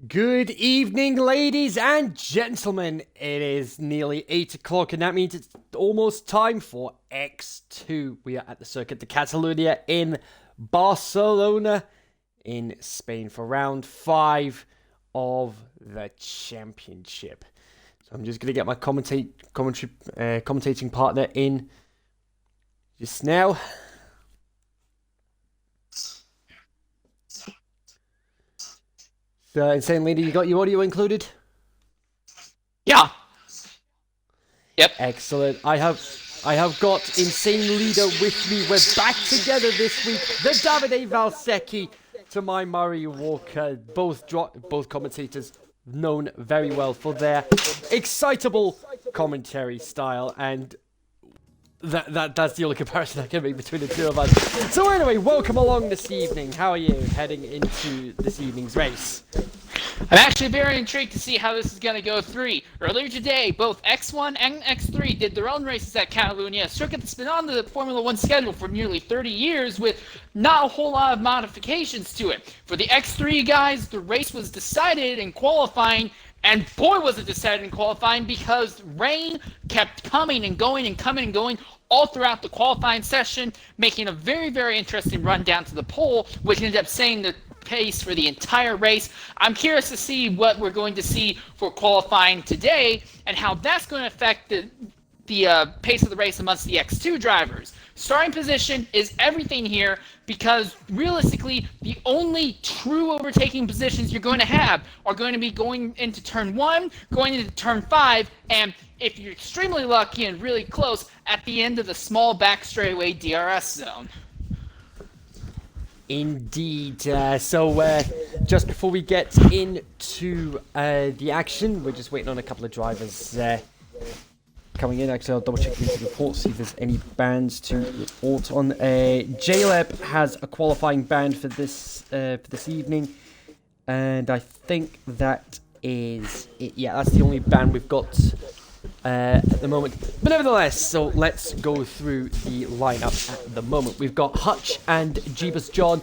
Good evening, ladies and gentlemen. It is nearly 8 o'clock, and that means it's almost time for X2. We are at the Circuit de Catalunya in Barcelona, in Spain, for round 5 of the championship. So I'm just going to get my commentating partner in just now. Insane Lady, you got your audio included? Yeah. Yep. Excellent. I have got Insane Leader with me. We're back together this week. The Davide Valsecchi to my Murray Walker. Both commentators known very well for their excitable commentary style, and that's the only comparison I can make between the two of us. So anyway, welcome along this evening. How are you heading into this evening's race? I'm actually very intrigued to see how this is going to go through. Earlier today, both X1 and X3 did their own races at Catalunya, a circuit that's been on the Formula 1 schedule for nearly 30 years with not a whole lot of modifications to it. For the X3 guys, the race was decided in qualifying, and boy was it decided in qualifying because rain kept coming and going and coming and going all throughout the qualifying session, making a very, very interesting run down to the pole, which ended up setting the pace for the entire race. I'm curious to see what we're going to see for qualifying today and how that's going to affect the pace of the race amongst the X2 drivers. Starting position is everything here because realistically the only true overtaking positions you're going to have are going to be going into turn 1, going into turn 5, and if you're extremely lucky and really close, at the end of the small back straightaway DRS zone. Indeed. Just before we get into the action, we're just waiting on a couple of drivers coming in. Actually, I'll double check the report, see if there's any bans to report on. JLab has a qualifying ban for this evening, and I think that is it. Yeah, that's the only ban we've got at the moment. But nevertheless, so let's go through the lineup at the moment. We've got Hutch and Jeebus John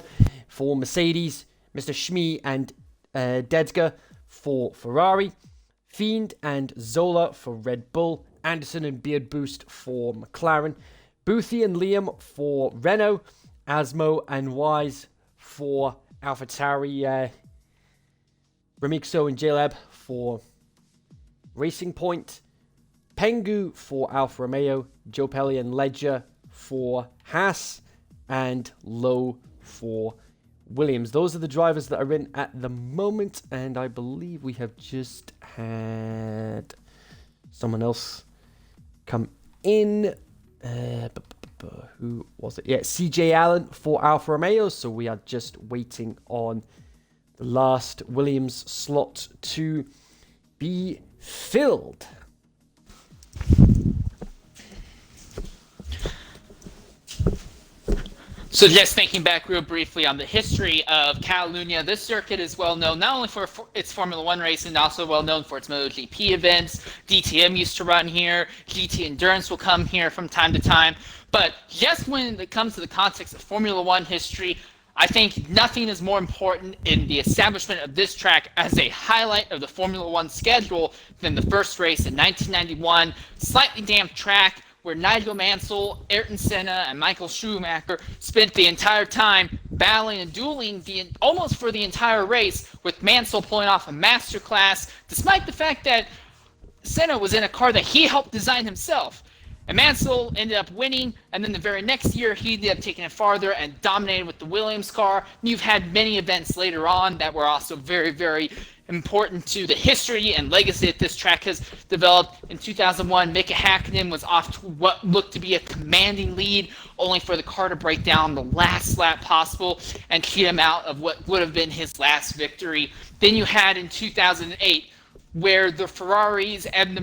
for Mercedes, Mr. Schmee and Dedsger for Ferrari, Fiend and Zola for Red Bull, Anderson and Beard Boost for McLaren, Boothie and Liam for Renault, Asmo and Wise for AlphaTauri, Remixo and JLab for Racing Point, Pengu for Alfa Romeo, Joe Pelli and Ledger for Haas, and Lowe for Williams. Those are the drivers that are in at the moment, and I believe we have just had someone else come in. Who was it? Yeah, CJ Allen for Alfa Romeo, so we are just waiting on the last Williams slot to be filled. So just thinking back real briefly on the history of Catalunya, this circuit is well known not only for its Formula 1 racing, also well known for its MotoGP events. DTM used to run here. GT Endurance will come here from time to time. But just when it comes to the context of Formula 1 history, I think nothing is more important in the establishment of this track as a highlight of the Formula 1 schedule than the first race in 1991. Slightly damp track, where Nigel Mansell, Ayrton Senna, and Michael Schumacher spent the entire time battling and dueling almost for the entire race, with Mansell pulling off a masterclass, despite the fact that Senna was in a car that he helped design himself. And Mansell ended up winning, and then the very next year he ended up taking it farther and dominated with the Williams car. You've had many events later on that were also very, very important to the history and legacy that this track has developed. In 2001, Mika Hakkinen was off to what looked to be a commanding lead, only for the car to break down the last lap possible and cheat him out of what would have been his last victory. Then you had in 2008, where the Ferraris and the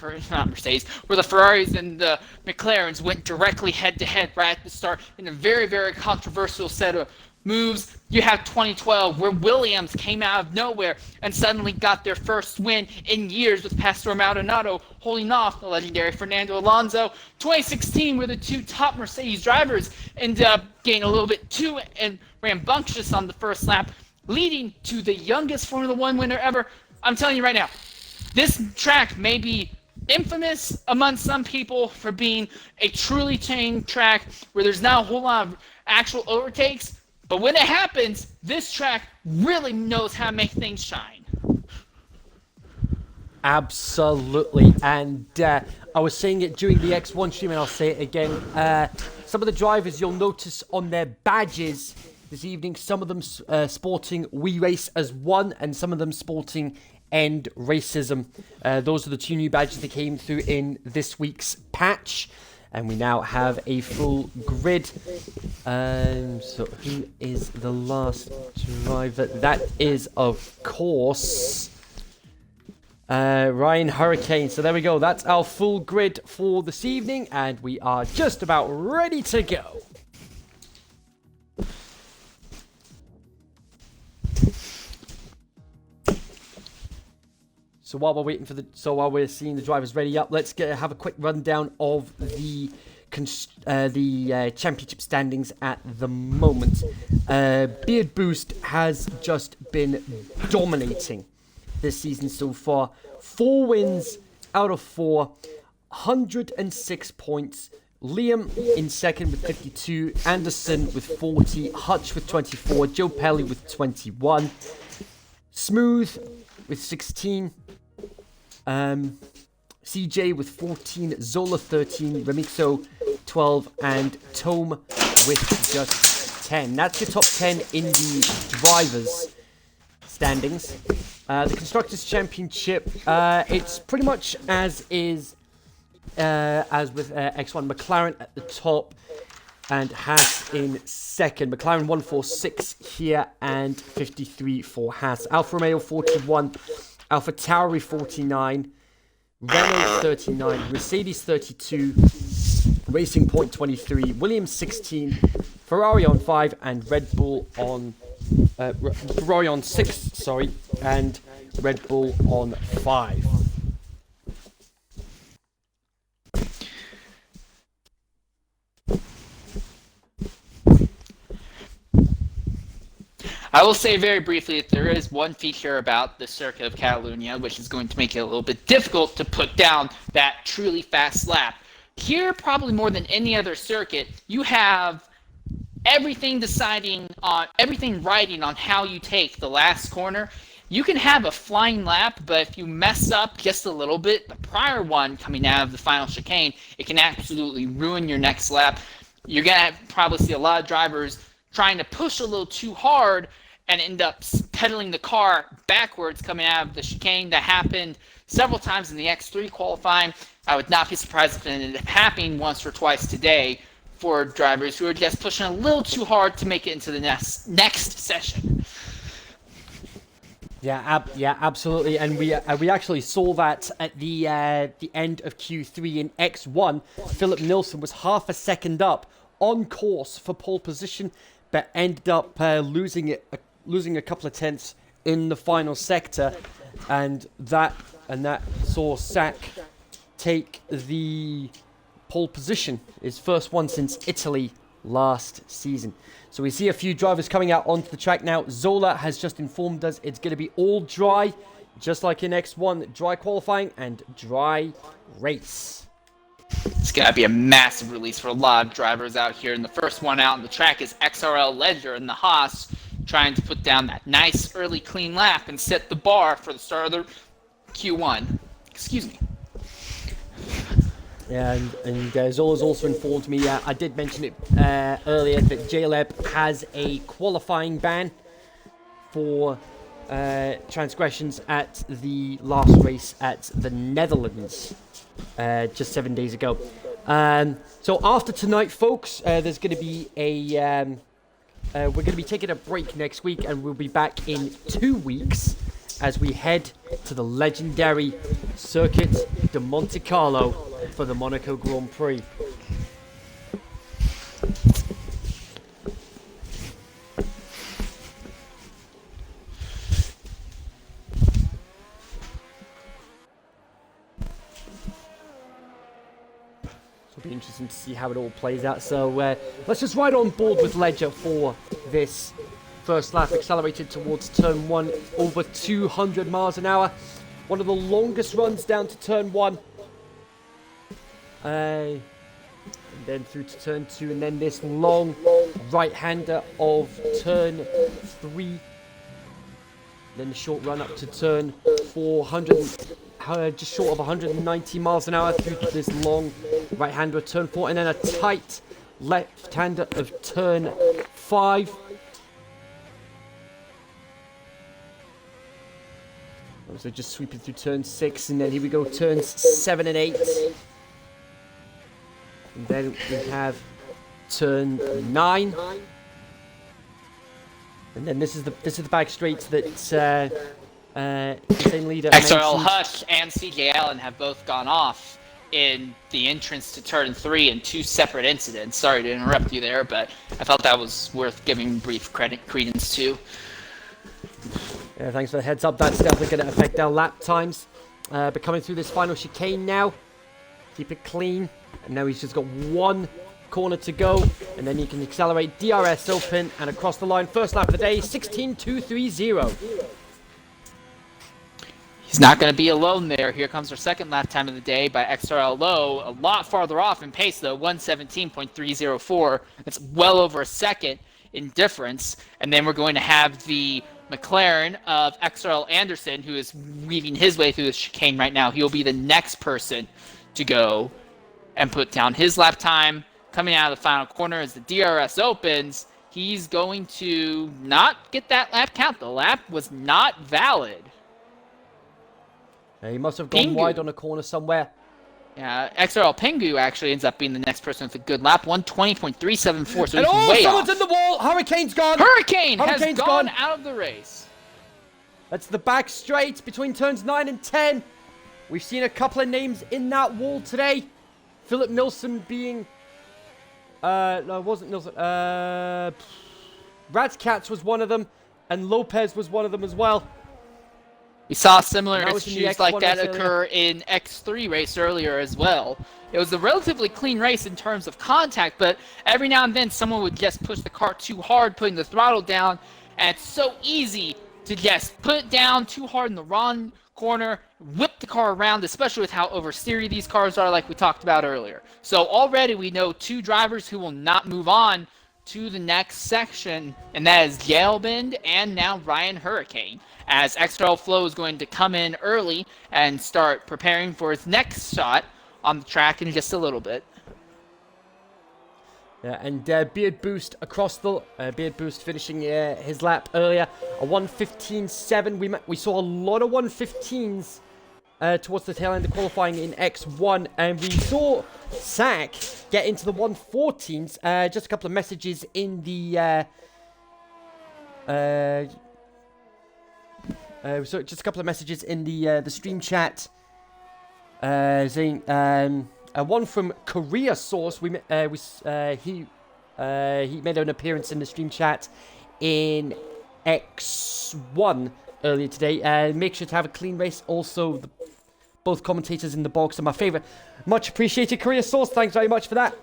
where the Ferraris and the McLarens went directly head-to-head right at the start in a very, very controversial set of moves. You have 2012, where Williams came out of nowhere and suddenly got their first win in years with Pastor Maldonado holding off the legendary Fernando Alonso. 2016, where the two top Mercedes drivers ended up getting a little bit too rambunctious on the first lap, leading to the youngest Formula One winner ever. I'm telling you right now, this track may be infamous among some people for being a truly chained track where there's not a whole lot of actual overtakes, but when it happens, this track really knows how to make things shine. Absolutely, and I was saying it during the X1 stream, and I'll say it again. Some of the drivers you'll notice on their badges this evening, some of them sporting We Race as one, and some of them sporting End Racism. Those are the 2 new badges that came through in this week's patch, and we now have a full grid. So who is the last driver? That is, of course, Ryan Hurricane. So there we go. That's our full grid for this evening, and we are just about ready to go. So while we're seeing the drivers ready up, let's have a quick rundown of the championship standings at the moment. Beard Boost has just been dominating this season so far. 4 wins out of 4, 106 points. Liam in second with 52, Anderson with 40, Hutch with 24, Joe Pelly with 21, Smooth with 16, CJ with 14, Zola 13, Remixo 12, and Tome with just 10. That's your top 10 in the drivers' standings. The Constructors' Championship, it's pretty much as with X1. McLaren at the top and Haas in second. McLaren 146 here and 53 for Haas. Alfa Romeo 41, Alpha Tauri 49, Renault 39, Mercedes 32, Racing Point 23, Williams 16, Ferrari on 5, and Red Bull on Ferrari on 6, sorry, and Red Bull on 5. I will say very briefly that there is one feature about the circuit of Catalunya which is going to make it a little bit difficult to put down that truly fast lap. Here, probably more than any other circuit, you have everything riding on how you take the last corner. You can have a flying lap, but if you mess up just a little bit, the prior one coming out of the final chicane, it can absolutely ruin your next lap. You're going to probably see a lot of drivers trying to push a little too hard and end up pedaling the car backwards coming out of the chicane. That happened several times in the X3 qualifying. I would not be surprised if it ended up happening once or twice today for drivers who are just pushing a little too hard to make it into the next session. Yeah, absolutely, and we actually saw that at the end of Q3 in X1. Philip Nilsson was half a second up on course for pole position, but ended up losing a couple of tenths in the final sector, and that saw Sack take the pole position, his first one since Italy last season. So we see a few drivers coming out onto the track now. Zola has just informed us it's going to be all dry, just like in X1, dry qualifying and dry race. It's going to be a massive release for a lot of drivers out here. And the first one out on the track is XRL Ledger in the Haas, trying to put down that nice early clean lap and set the bar for the start of the Q1. Excuse me. Yeah, and Zola's also informed me, I did mention it earlier, that JLab has a qualifying ban for transgressions at the last race at the Netherlands just 7 days ago. So after tonight, folks, there's going to be we're going to be taking a break next week, and we'll be back in 2 weeks as we head to the legendary Circuit de Monte Carlo for the Monaco Grand Prix. It'll be interesting to see how it all plays out. So let's just ride on board with Ledger for this first lap, accelerated towards turn 1, over 200 miles an hour. One of the longest runs down to turn 1. And then through to turn 2, and then this long right-hander of turn 3. Then the short run up to turn 400, just short of 190 miles an hour through this long right-hander of turn 4, and then a tight left-hander of turn 5. So just sweeping through turn 6, and then here we go, turns 7 and 8. And then we have turn 9. And then this is the back straight that insane leader XRL mentioned. Hush and CJ Allen have both gone off in the entrance to turn 3 in 2 separate incidents. Sorry to interrupt you there, but I felt that was worth giving brief credence to. Yeah, thanks for the heads up. That's definitely going to affect our lap times. But coming through this final chicane now, keep it clean. And now he's just got one corner to go, and then he can accelerate. DRS open and across the line. First lap of the day, 16.230. He's not going to be alone there. Here comes our second lap time of the day by XRL Low. A lot farther off in pace, though, 117.304. That's well over a second in difference. And then we're going to have the McLaren of XRL Anderson, who is weaving his way through the chicane right now. He'll be the next person to go and put down his lap time. Coming out of the final corner as the DRS opens, he's going to not get that lap count. The lap was not valid. He must have gone wide on a corner somewhere. Yeah, XRL Pingu actually ends up being the next person with a good lap, 120.374, so he's And way someone's off. in the wall! Hurricane's gone! Hurricane's Hurricane's gone gone out of the race. That's the back straight between turns 9 and 10. We've seen a couple of names in that wall today. Philip Nilsson being... no, it wasn't Nilsson. Ratzkatz was one of them, and Lopez was one of them as well. We saw similar That was in the issues like X1 that race occur in X3 race earlier as well. It was a relatively clean race in terms of contact, but every now and then someone would just push the car too hard, putting the throttle down, and it's so easy to just put it down too hard in the wrong corner, whip the car around, especially with how oversteery these cars are, like we talked about earlier. So already we know 2 drivers who will not move on to the next section, and that is Yalbin and now Ryan Hurricane, as XRL Flow is going to come in early and start preparing for his next shot on the track in just a little bit. Yeah, and Beard Boost across the... Beard Boost finishing his lap earlier. A 1:15.7. We saw a lot of 1:15s towards the tail end of qualifying in X1. And we saw Sack get into the 1:14s. Just a couple of messages in the... so just a couple of messages in the stream chat. Saying... one from Korea Source. He made an appearance in the stream chat in X1 earlier today. Make sure to have a clean race. Also, both commentators in the box are my favorite. Much appreciated, Korea Source. Thanks very much for that.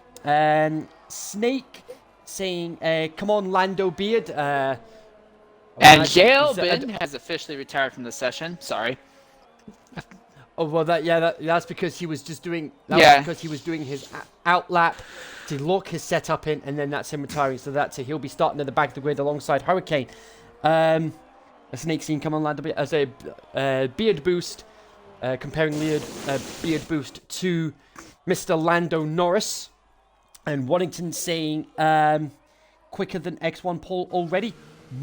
Snake saying, "Come on, Lando Beard." And Yalbin has officially retired from the session. Sorry. Oh well, that's because he was just doing. Was because he was doing his out lap to lock his setup in, and then that's him retiring. So he'll be starting at the back of the grid alongside Hurricane. A Snake scene come on land as a Beard Boost, comparing Beard Boost to Mr. Lando Norris, and Waddington saying quicker than X1 pole already.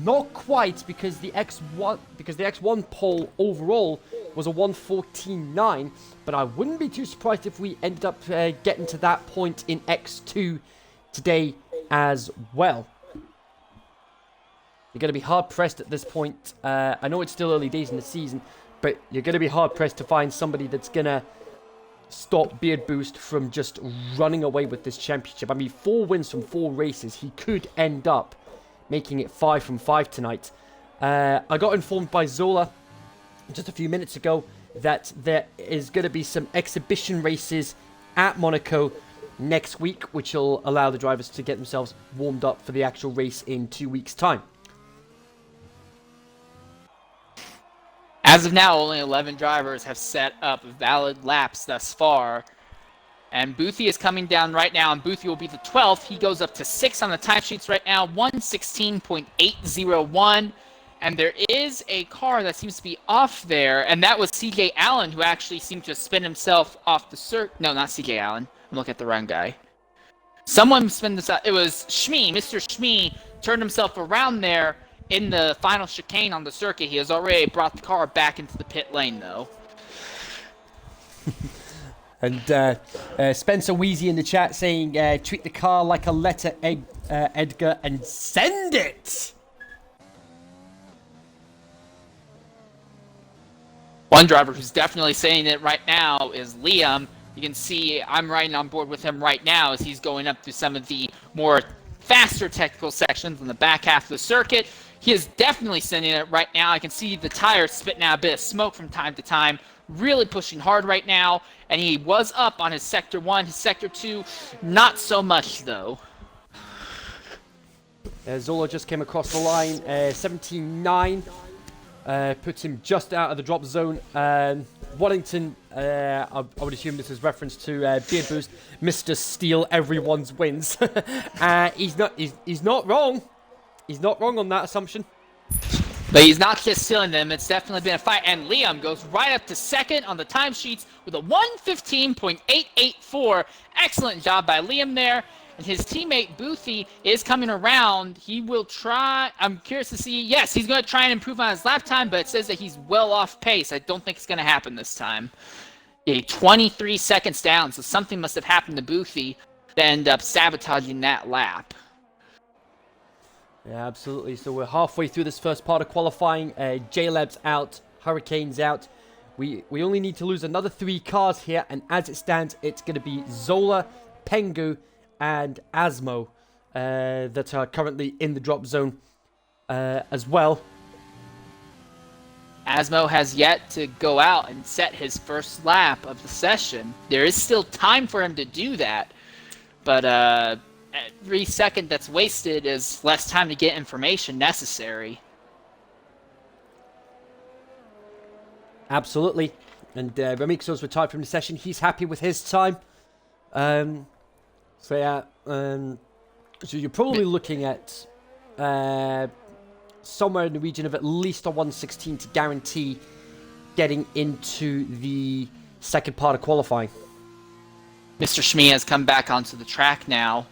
Not quite, because the X1 pole overall was a 1:14.9, but I wouldn't be too surprised if we ended up getting to that point in X2 today as well. You're going to be hard-pressed at this point. I know it's still early days in the season, but you're going to be hard-pressed to find somebody that's going to stop Beard Boost from just running away with this championship. I mean, 4 wins from 4 races. He could end up making it 5 from 5 tonight. I got informed by Zola just a few minutes ago that there is going to be some exhibition races at Monaco next week, which will allow the drivers to get themselves warmed up for the actual race in 2 weeks' time. As of now, only 11 drivers have set up valid laps thus far. And Boothie is coming down right now, and Boothie will be the 12th. He goes up to 6 on the timesheets right now, 1:16.801. And there is a car that seems to be off there, and that was CJ Allen, who actually seemed to spin himself off the circuit. No, not CJ Allen. I'm looking at the wrong guy. Someone spun this out. It was Shmee. Mr. Shmee turned himself around there in the final chicane on the circuit. He has already brought the car back into the pit lane, though. And Spencer Wheezy in the chat saying, treat the car like a letter, Edgar, and send it! One driver who's definitely saying it right now is Liam. You can see I'm riding on board with him right now as he's going up through some of the more faster technical sections in the back half of the circuit. He is definitely sending it right now. I can see the tires spitting out a bit of smoke from time to time. Really pushing hard right now. And he was up on his Sector 1. His Sector 2, not so much though. Zola just came across the line. 17.9. Puts him just out of the drop zone. Waddington, I would assume this is reference to Beard Boost, Mr. Steal Everyone's Wins. He's not wrong. He's not wrong on that assumption. But he's not just stealing them. It's definitely been a fight. And Liam goes right up to second on the timesheets with a 1:15.884. Excellent job by Liam there. And his teammate Boothie is coming around. He will try. I'm curious to see. Yes, he's going to try and improve on his lap time, but it says that he's well off pace. I don't think it's going to happen this time. 23 seconds down, so something must have happened to Boothie to end up sabotaging that lap. Yeah, absolutely. So we're halfway through this first part of qualifying. J-Lab's out. Hurricane's out. We only need to lose another 3 cars here, and as it stands, it's going to be Zola, Pengu, and Asmo that are currently in the drop zone as well. Asmo has yet to go out and set his first lap of the session. There is still time for him to do that, but every second that's wasted is less time to get information necessary. Absolutely. And Remixo's retired from the session. He's happy with his time. So yeah, so you're probably looking at somewhere in the region of at least a 1:16 to guarantee getting into the second part of qualifying. Mr. Shmee has come back onto the track now.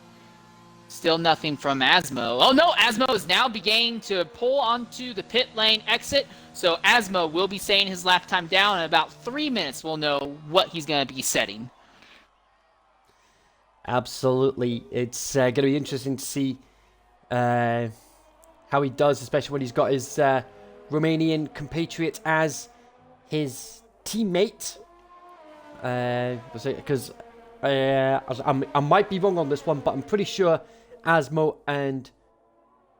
Still nothing from Asmo. Oh no, Asmo is now beginning to pull onto the pit lane exit. So Asmo will be saying his lap time down. In about 3 minutes, we'll know what he's going to be setting. Absolutely. It's going to be interesting to see how he does, especially when he's got his Romanian compatriot as his teammate. Because I might be wrong on this one, but I'm pretty sure Asmo and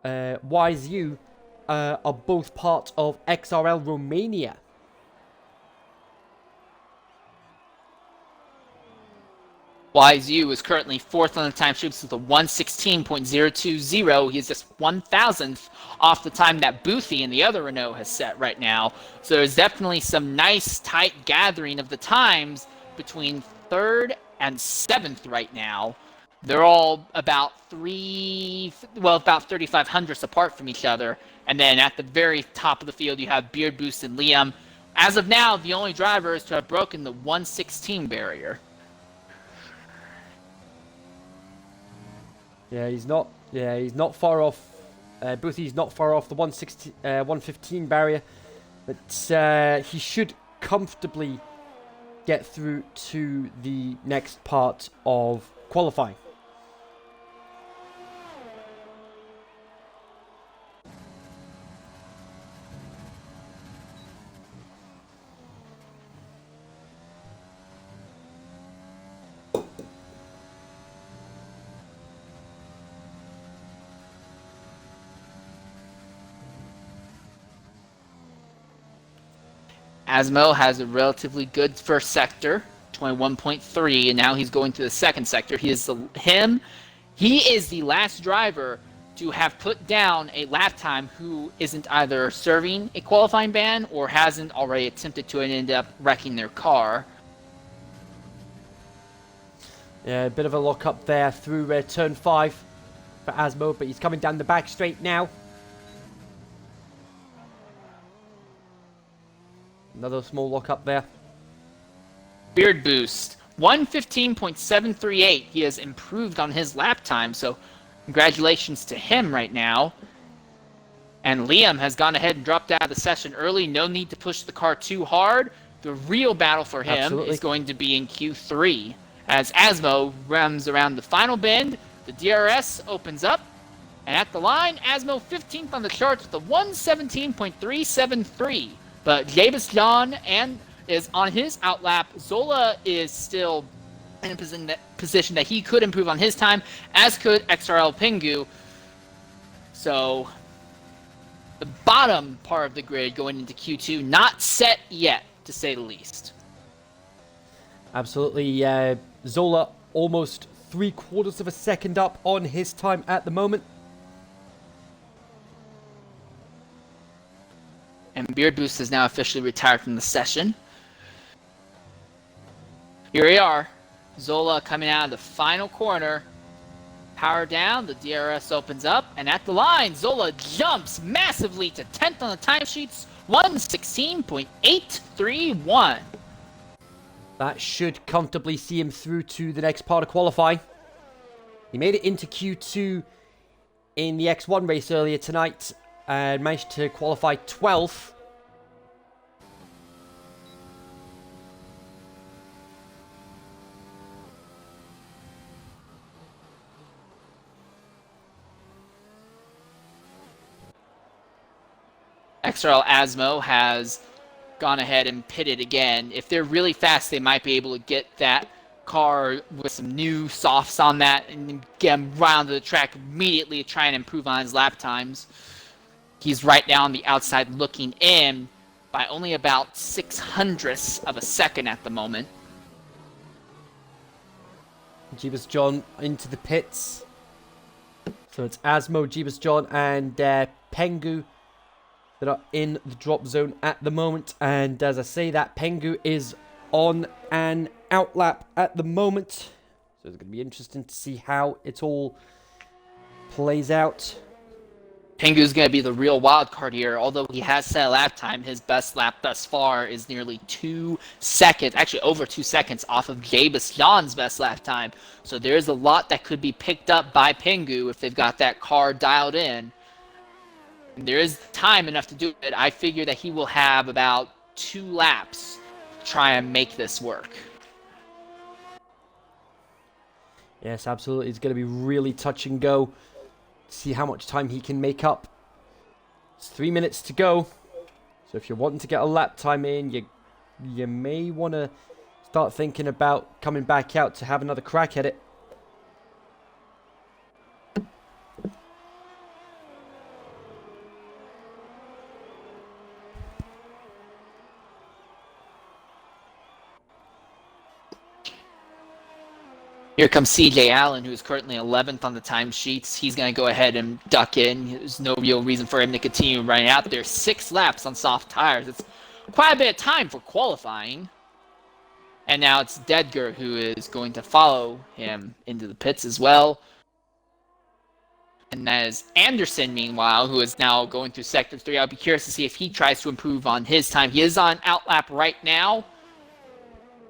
YZU are both part of XRL Romania. YZU is currently 4th on the timesheets with a 1:16.020. He is just 1,000th off the time that Boothie and the other Renault has set right now. So there's definitely some nice tight gathering of the times between 3rd and 7th right now. They're all about about 3,500ths apart from each other. And then at the very top of the field, you have Beard Boost and Liam. As of now, the only drivers to have broken the 1:16 barrier. Yeah, he's not far off. Boothie's not far off the 1:15 barrier, but he should comfortably get through to the next part of qualifying. Asmo has a relatively good first sector, 21.3, and now he's going to the second sector. He is the last driver to have put down a lap time who isn't either serving a qualifying ban or hasn't already attempted to and end up wrecking their car. Yeah, a bit of a lock up there through turn 5 for Asmo, but he's coming down the back straight now. Another small lock up there. Beard boost, 115.738. He has improved on his lap time, so congratulations to him right now. And Liam has gone ahead and dropped out of the session early. No need to push the car too hard. The real battle for him is going to be in Q3. As Asmo runs around the final bend, the DRS opens up, and at the line, Asmo 15th on the charts with a 117.373. But Jabus John is on his outlap. Zola is still in a position that he could improve on his time, as could XRL Pingu. So the bottom part of the grid going into Q2, not set yet, to say the least. Absolutely. Zola almost 3/4 of a second up on his time at the moment. And Beard Boost is now officially retired from the session. Here we are. Zola coming out of the final corner. Power down, the DRS opens up, and at the line, Zola jumps massively to 10th on the timesheets, 116.831. That should comfortably see him through to the next part of qualifying. He made it into Q2 in the X1 race earlier tonight and managed to qualify 12th. XRL Asmo has gone ahead and pitted again. If they're really fast, they might be able to get that car with some new softs on that and get him right onto the track immediately to try and improve on his lap times. He's right now on the outside looking in by only about 0.06 of a second at the moment. Jeebus John into the pits. So it's Asmo, Jeebus John, and Pengu that are in the drop zone at the moment. And as I say that, Pengu is on an outlap at the moment. So it's going to be interesting to see how it all plays out. Pengu's going to be the real wild card here. Although he has set a lap time, his best lap thus far is nearly 2 seconds, actually over 2 seconds off of Jabus John's best lap time. So there's a lot that could be picked up by Pengu if they've got that car dialed in. And there is time enough to do it. I figure that he will have about 2 laps to try and make this work. Yes, absolutely. It's going to be really touch and go. See how much time he can make up. It's 3 minutes to go. So if you're wanting to get a lap time in, you may want to start thinking about coming back out to have another crack at it. Here comes CJ Allen, who is currently 11th on the timesheets. He's going to go ahead and duck in. There's no real reason for him to continue running out there. 6 laps on soft tires. It's quite a bit of time for qualifying. And now it's Dedger who is going to follow him into the pits as well. And that is Anderson, meanwhile, who is now going through Sector 3. I'll be curious to see if he tries to improve on his time. He is on outlap right now.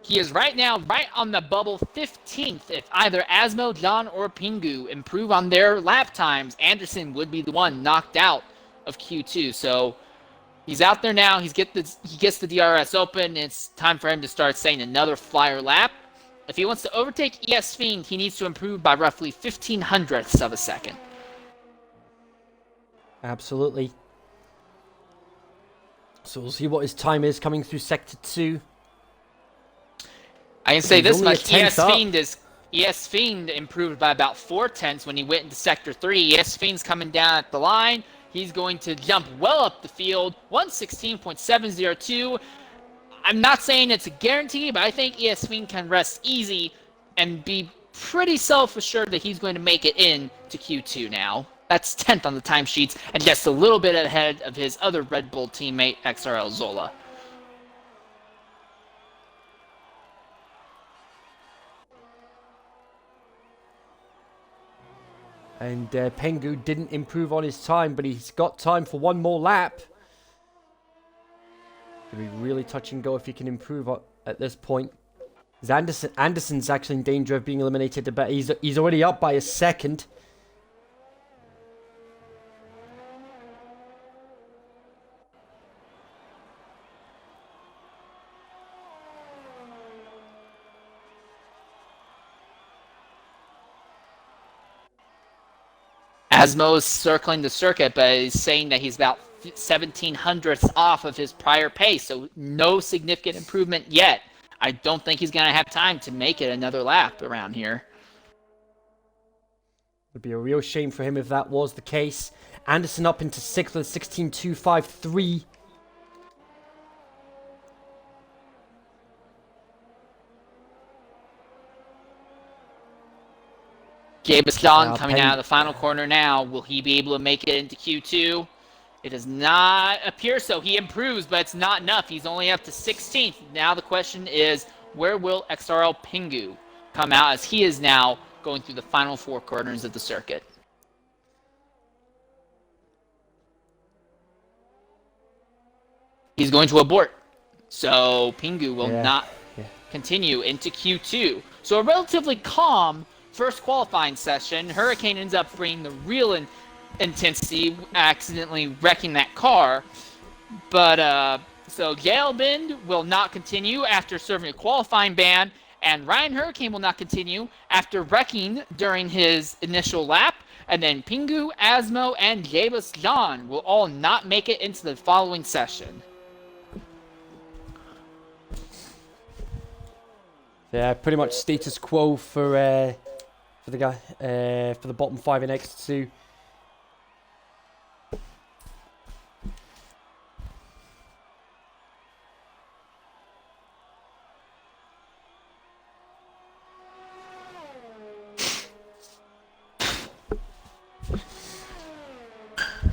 He is right now right on the bubble 15th. If either Asmo, John, or Pingu improve on their lap times, Anderson would be the one knocked out of Q2. So he's out there now. He gets the DRS open. It's time for him to start setting another flyer lap. If he wants to overtake ES Fiend, he needs to improve by roughly 0.15 of a second. Absolutely. So we'll see what his time is coming through Sector 2. I can say this much: ES Fiend improved by about 0.4 when he went into Sector 3. ES Fiend's coming down at the line. He's going to jump well up the field, 116.702. I'm not saying it's a guarantee, but I think ES Fiend can rest easy and be pretty self-assured that he's going to make it in to Q2 now. That's 10th on the timesheets, and just a little bit ahead of his other Red Bull teammate, XRL Zola. And Pengu didn't improve on his time, but he's got time for one more lap. It'll be really touch and go if he can improve at this point. Anderson's actually in danger of being eliminated, but he's already up by a second. Asmo's circling the circuit, but he's saying that he's about 1700ths off of his prior pace, so no significant improvement yet. I don't think he's going to have time to make it another lap around here. It would be a real shame for him if that was the case. Anderson up into 6th with 16.253. Jabaston coming out of the final corner now. Will he be able to make it into Q2? It does not appear so. He improves, but it's not enough. He's only up to 16th. Now the question is, where will XRL Pengu come out, as he is now going through the final 4 corners of the circuit? He's going to abort. So Pengu will not continue into Q2. So a relatively calm first qualifying session. Hurricane ends up bringing the real intensity, accidentally wrecking that car. But so Gale Bend will not continue after serving a qualifying ban, and Ryan Hurricane will not continue after wrecking during his initial lap. And then Pengu, Asmo, and Jabas Jan will all not make it into the following session. Yeah, pretty much status quo for the guy for the bottom 5 in X2.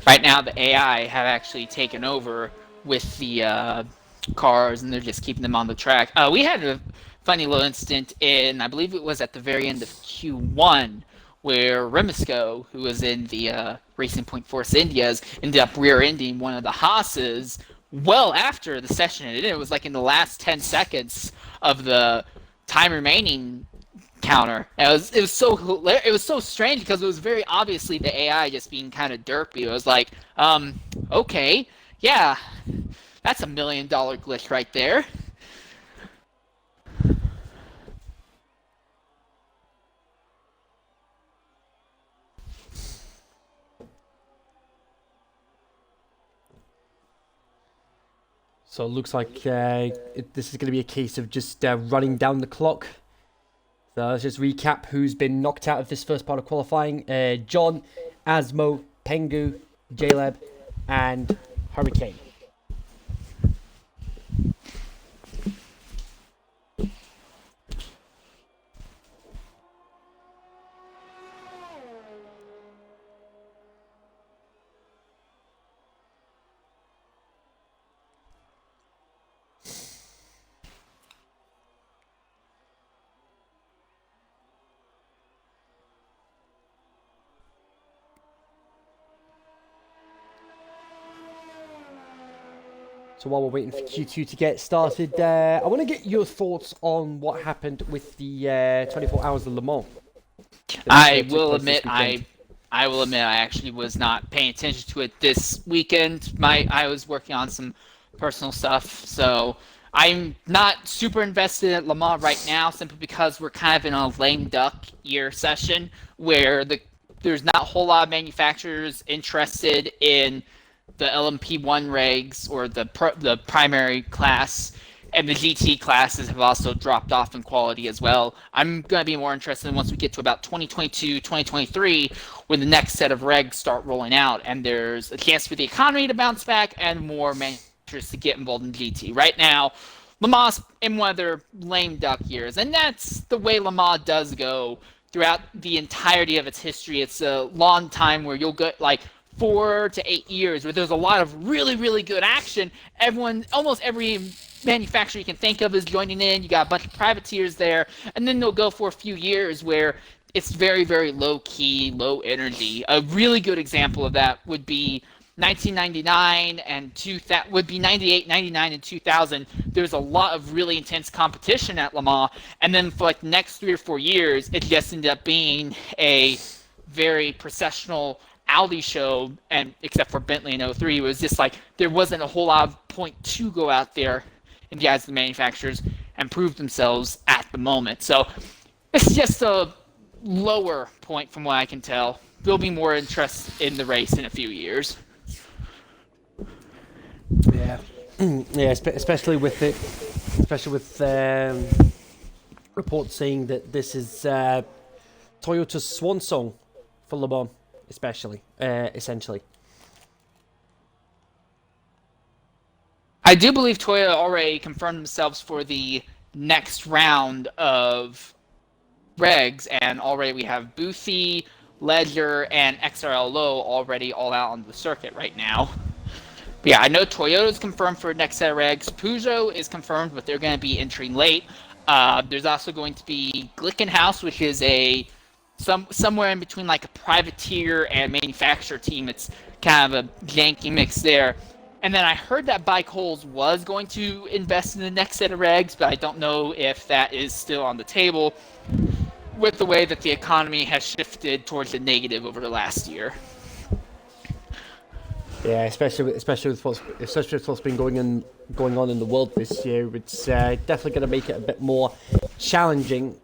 Right now, the AI have actually taken over with the cars, and they're just keeping them on the track. We had a funny little incident in, I believe it was at the very end of Q1, where Remisco, who was in the Racing Point Force Indias, ended up rear-ending one of the Haas's well after the session ended. It was like in the last 10 seconds of the time remaining counter. And it was so strange because it was very obviously the AI just being kind of derpy. It was like, okay, yeah, that's $1 million glitch right there. So it looks like this is going to be a case of just running down the clock. So let's just recap who's been knocked out of this first part of qualifying. John, Asmo, Pengu, Jaleb, and Hurricane. So while we're waiting for Q2 to get started, I want to get your thoughts on what happened with the 24 Hours of Le Mans. I will admit I actually was not paying attention to it this weekend. I was working on some personal stuff, so I'm not super invested at Le Mans right now, simply because we're kind of in a lame duck year session where there's not a whole lot of manufacturers interested in the LMP1 regs or the primary class, and the GT classes have also dropped off in quality as well. I'm going to be more interested once we get to about 2022, 2023, when the next set of regs start rolling out, and there's a chance for the economy to bounce back and more manufacturers to get involved in GT. Right now, Le Mans in one of their lame duck years, and that's the way Le Mans does go throughout the entirety of its history. It's a long time where you'll get like 4 to 8 years where there's a lot of really, really good action. Almost every manufacturer you can think of is joining in. You got a bunch of privateers there, and then they'll go for a few years where it's very, very low key, low energy. A really good example of that would be 1999 and 2000 would be 98, 99, and 2000. There's a lot of really intense competition at Le Mans, and then for like the next 3 or 4 years, it just ended up being a very processional Audi show, and except for Bentley in 03, it was just like there wasn't a whole lot of point to go out there in the eyes of the manufacturers and prove themselves at the moment. So it's just a lower point from what I can tell. There'll be more interest in the race in a few years. Yeah, yeah, especially with reports saying that this is Toyota's swan song for Le Mans, especially, essentially. I do believe Toyota already confirmed themselves for the next round of regs, and already we have Boothie, Ledger, and XRL Low already all out on the circuit right now. But yeah, I know Toyota's confirmed for next set of regs. Peugeot is confirmed, but they're going to be entering late. There's also going to be Glickenhaus, which is somewhere in between like a privateer and manufacturer team. It's kind of a janky mix there. And then I heard that Bike Holes was going to invest in the next set of regs, but I don't know if that is still on the table with the way that the economy has shifted towards the negative over the last year. Yeah, especially with what's been going on in the world this year, it's definitely going to make it a bit more challenging.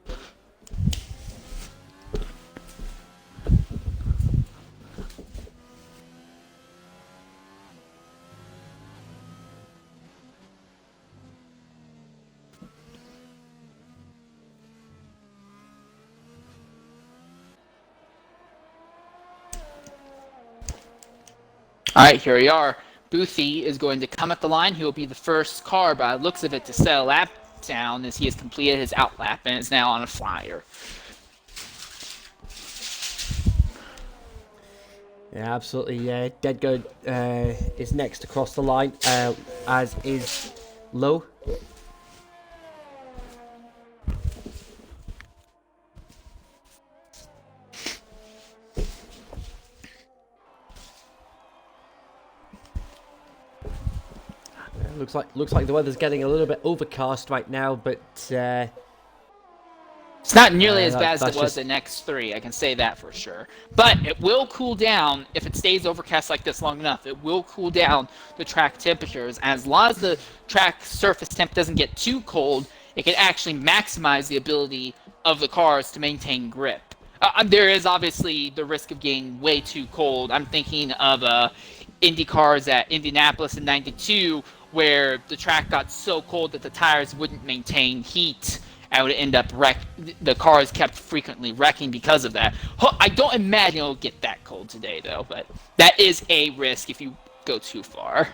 All right, here we are. Boothie is going to come at the line. He will be the first car, by the looks of it, to set a lap down as he has completed his outlap and is now on a flyer. Yeah, absolutely. Dead Good is next across the line, as is Low. Looks like the weather's getting a little bit overcast right now, but it's not nearly as bad as it was in X3. I can say that for sure. But it will cool down if it stays overcast like this long enough. It will cool down the track temperatures. As long as the track surface temp doesn't get too cold, it can actually maximize the ability of the cars to maintain grip. There is obviously the risk of getting way too cold. I'm thinking of Indy cars at Indianapolis in '92, where the track got so cold that the tires wouldn't maintain heat and would end up the cars kept frequently wrecking because of that. I don't imagine it'll get that cold today, though, but that is a risk if you go too far.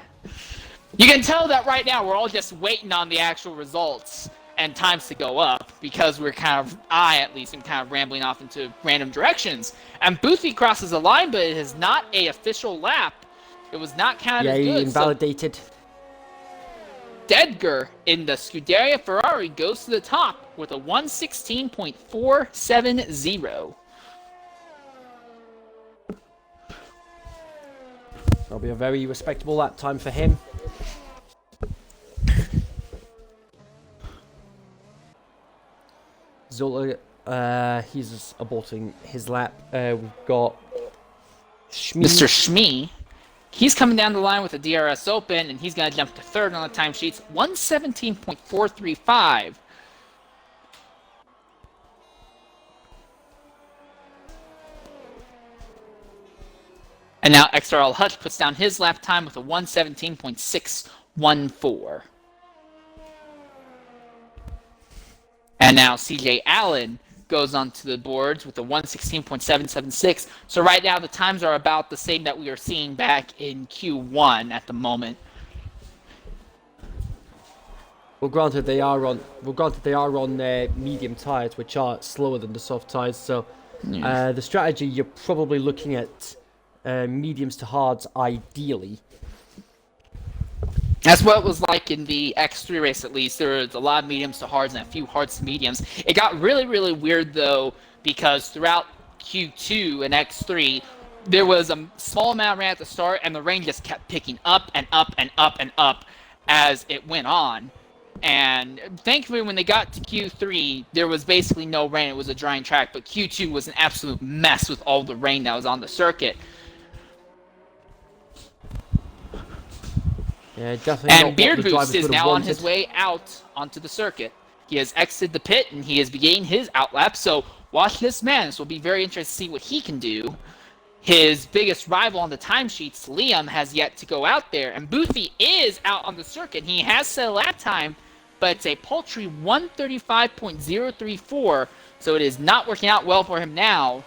You can tell that right now we're all just waiting on the actual results and times to go up, because we're I at least am kind of rambling off into random directions. And Boothie crosses the line, but it is not an official lap. It was not counted as good. Yeah, invalidated. So Dedger in the Scuderia Ferrari goes to the top with a 1:16.470. That'll be a very respectable lap time for him. Zola, he's aborting his lap. We've got Schmee. Mr. Schmee. He's coming down the line with a DRS open, and he's going to jump to third on the timesheets, 1:17.435. And now XRL Hutch puts down his lap time with a 1:17.614. And now CJ Allen goes onto the boards with a 1:16.776. So right now the times are about the same that we were seeing back in Q1 at the moment. Well, granted they are on. Medium tires, which are slower than the soft tires. So, the strategy you're probably looking at mediums to hards ideally. That's what it was like in the X3 race, at least. There was a lot of mediums to hards and a few hards to mediums. It got really, really weird, though, because throughout Q2 and X3, there was a small amount of rain at the start, and the rain just kept picking up and up and up and up as it went on. And thankfully, when they got to Q3, there was basically no rain. It was a drying track, but Q2 was an absolute mess with all the rain that was on the circuit. Yeah, definitely. And Beard Boost is now on his way out onto the circuit. He has exited the pit and he is beginning his outlap. So watch this man. This will be very interesting to see what he can do. His biggest rival on the timesheets, Liam, has yet to go out there. And Boothie is out on the circuit. He has set a lap time, but it's a paltry 135.034. So it is not working out well for him now.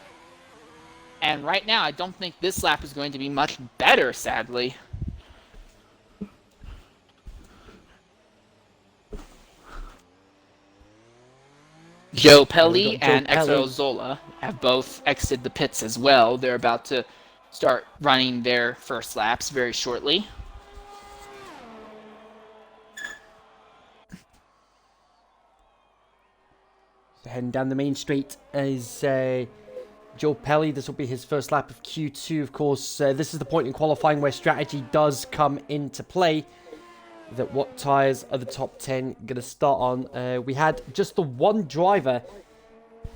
And right now, I don't think this lap is going to be much better, sadly. Joe Pelli and XRL Zola have both exited the pits as well. They're about to start running their first laps very shortly. Heading down the main straight is Joe Pelli. This will be his first lap of Q2. Of course, this is the point in qualifying where strategy does come into play. That what tyres are the top 10 going to start on. We had just the one driver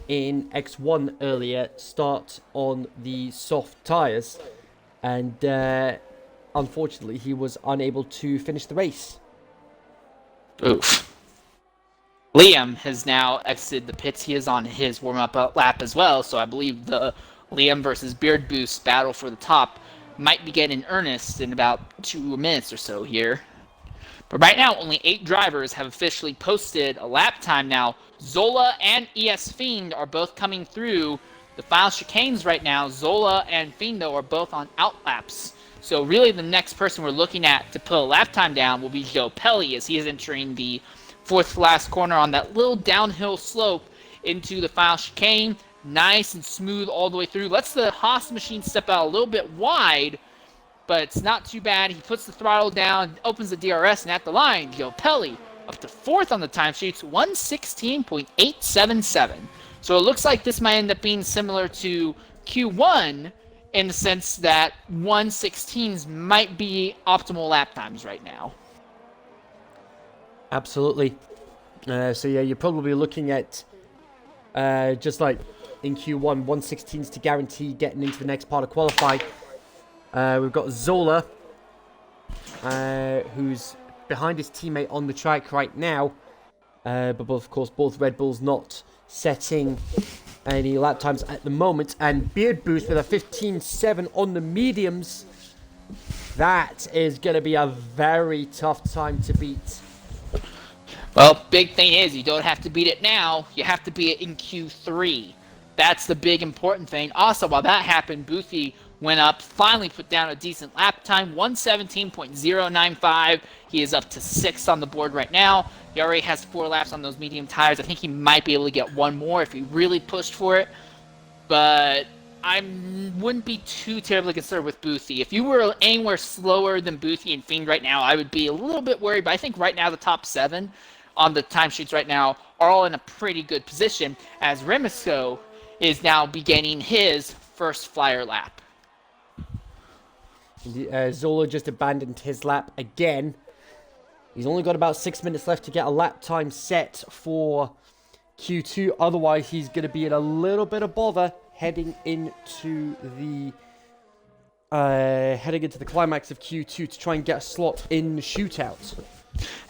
in X1 earlier start on the soft tyres. And unfortunately, he was unable to finish the race. Oof. Liam has now exited the pits. He is on his warm-up lap as well. So I believe the Liam versus Beard Boost battle for the top might begin in earnest in about 2 minutes or so here. But right now, only 8 drivers have officially posted a lap time now. Zola and ES Fiend are both coming through the final chicanes right now. Zola and Fiend, though, are both on outlaps. So really the next person we're looking at to put a lap time down will be Joe Pelli as he is entering the 4th last corner on that little downhill slope into the final chicane. Nice and smooth all the way through. Lets the Haas machine step out a little bit wide, but it's not too bad. He puts the throttle down, opens the DRS, and at the line, Joe Pelli up to 4th on the timesheets, 116.877. So it looks like this might end up being similar to Q1 in the sense that 116s might be optimal lap times right now. Absolutely. So yeah, you're probably looking at just like in Q1, 116s to guarantee getting into the next part of qualifying. We've got Zola, who's behind his teammate on the track right now. But of course, both Red Bulls not setting any lap times at the moment. And Beard Boost with a 15.7 on the mediums. That is going to be a very tough time to beat. Well, big thing is you don't have to beat it now. You have to beat it in Q3. That's the big important thing. Also, while that happened, Boothie went up, finally put down a decent lap time, 117.095. He is up to 6th on the board right now. He already has 4 laps on those medium tires. I think he might be able to get 1 more if he really pushed for it. But I wouldn't be too terribly concerned with Boothie. If you were anywhere slower than Boothie and Fiend right now, I would be a little bit worried. But I think right now the top 7 on the timesheets right now are all in a pretty good position, as Remisco is now beginning his first flyer lap. Zola just abandoned his lap again. He's only got about 6 minutes left to get a lap time set for Q2. Otherwise, he's going to be in a little bit of bother heading into the climax of Q2 to try and get a slot in the shootout.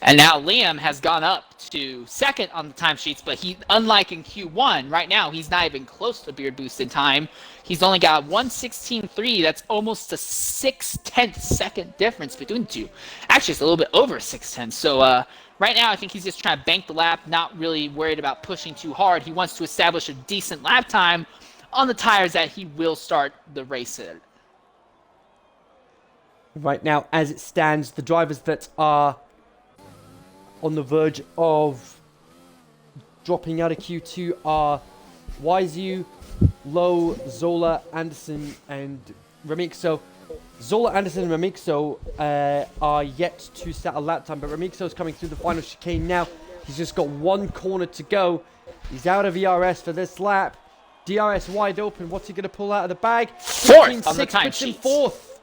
And now Liam has gone up to 2nd on the timesheets, but he, unlike in Q1, right now he's not even close to Beard Boost in time. He's only got 116.3. That's almost a 6/10 second difference between the two. Actually, it's a little bit over 6/10. So right now I think he's just trying to bank the lap, not really worried about pushing too hard. He wants to establish a decent lap time on the tires that he will start the race in. Right now, as it stands, the drivers that are on the verge of dropping out of Q2 are YZU, Low, Zola, Anderson, and Remixo. Zola, Anderson, and Remixo are yet to set a lap time, but Remixo's coming through the final chicane now. He's just got one corner to go. He's out of ERS for this lap. DRS wide open. What's he going to pull out of the bag? Fourth on the time sheet. Fourth.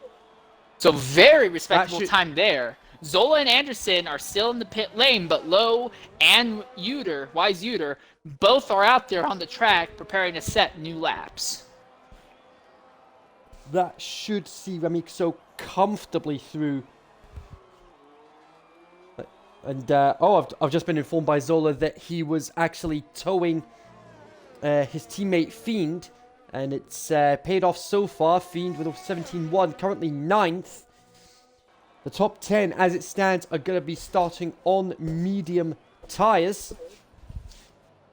So very respectable time there. Zola and Anderson are still in the pit lane, but Lowe and Wise Uter, both are out there on the track preparing to set new laps. That should see Remixo comfortably through. And, I've just been informed by Zola that he was actually towing his teammate Fiend, and it's paid off so far. Fiend with a 17-1, currently 9th. The top 10, as it stands, are going to be starting on medium tyres.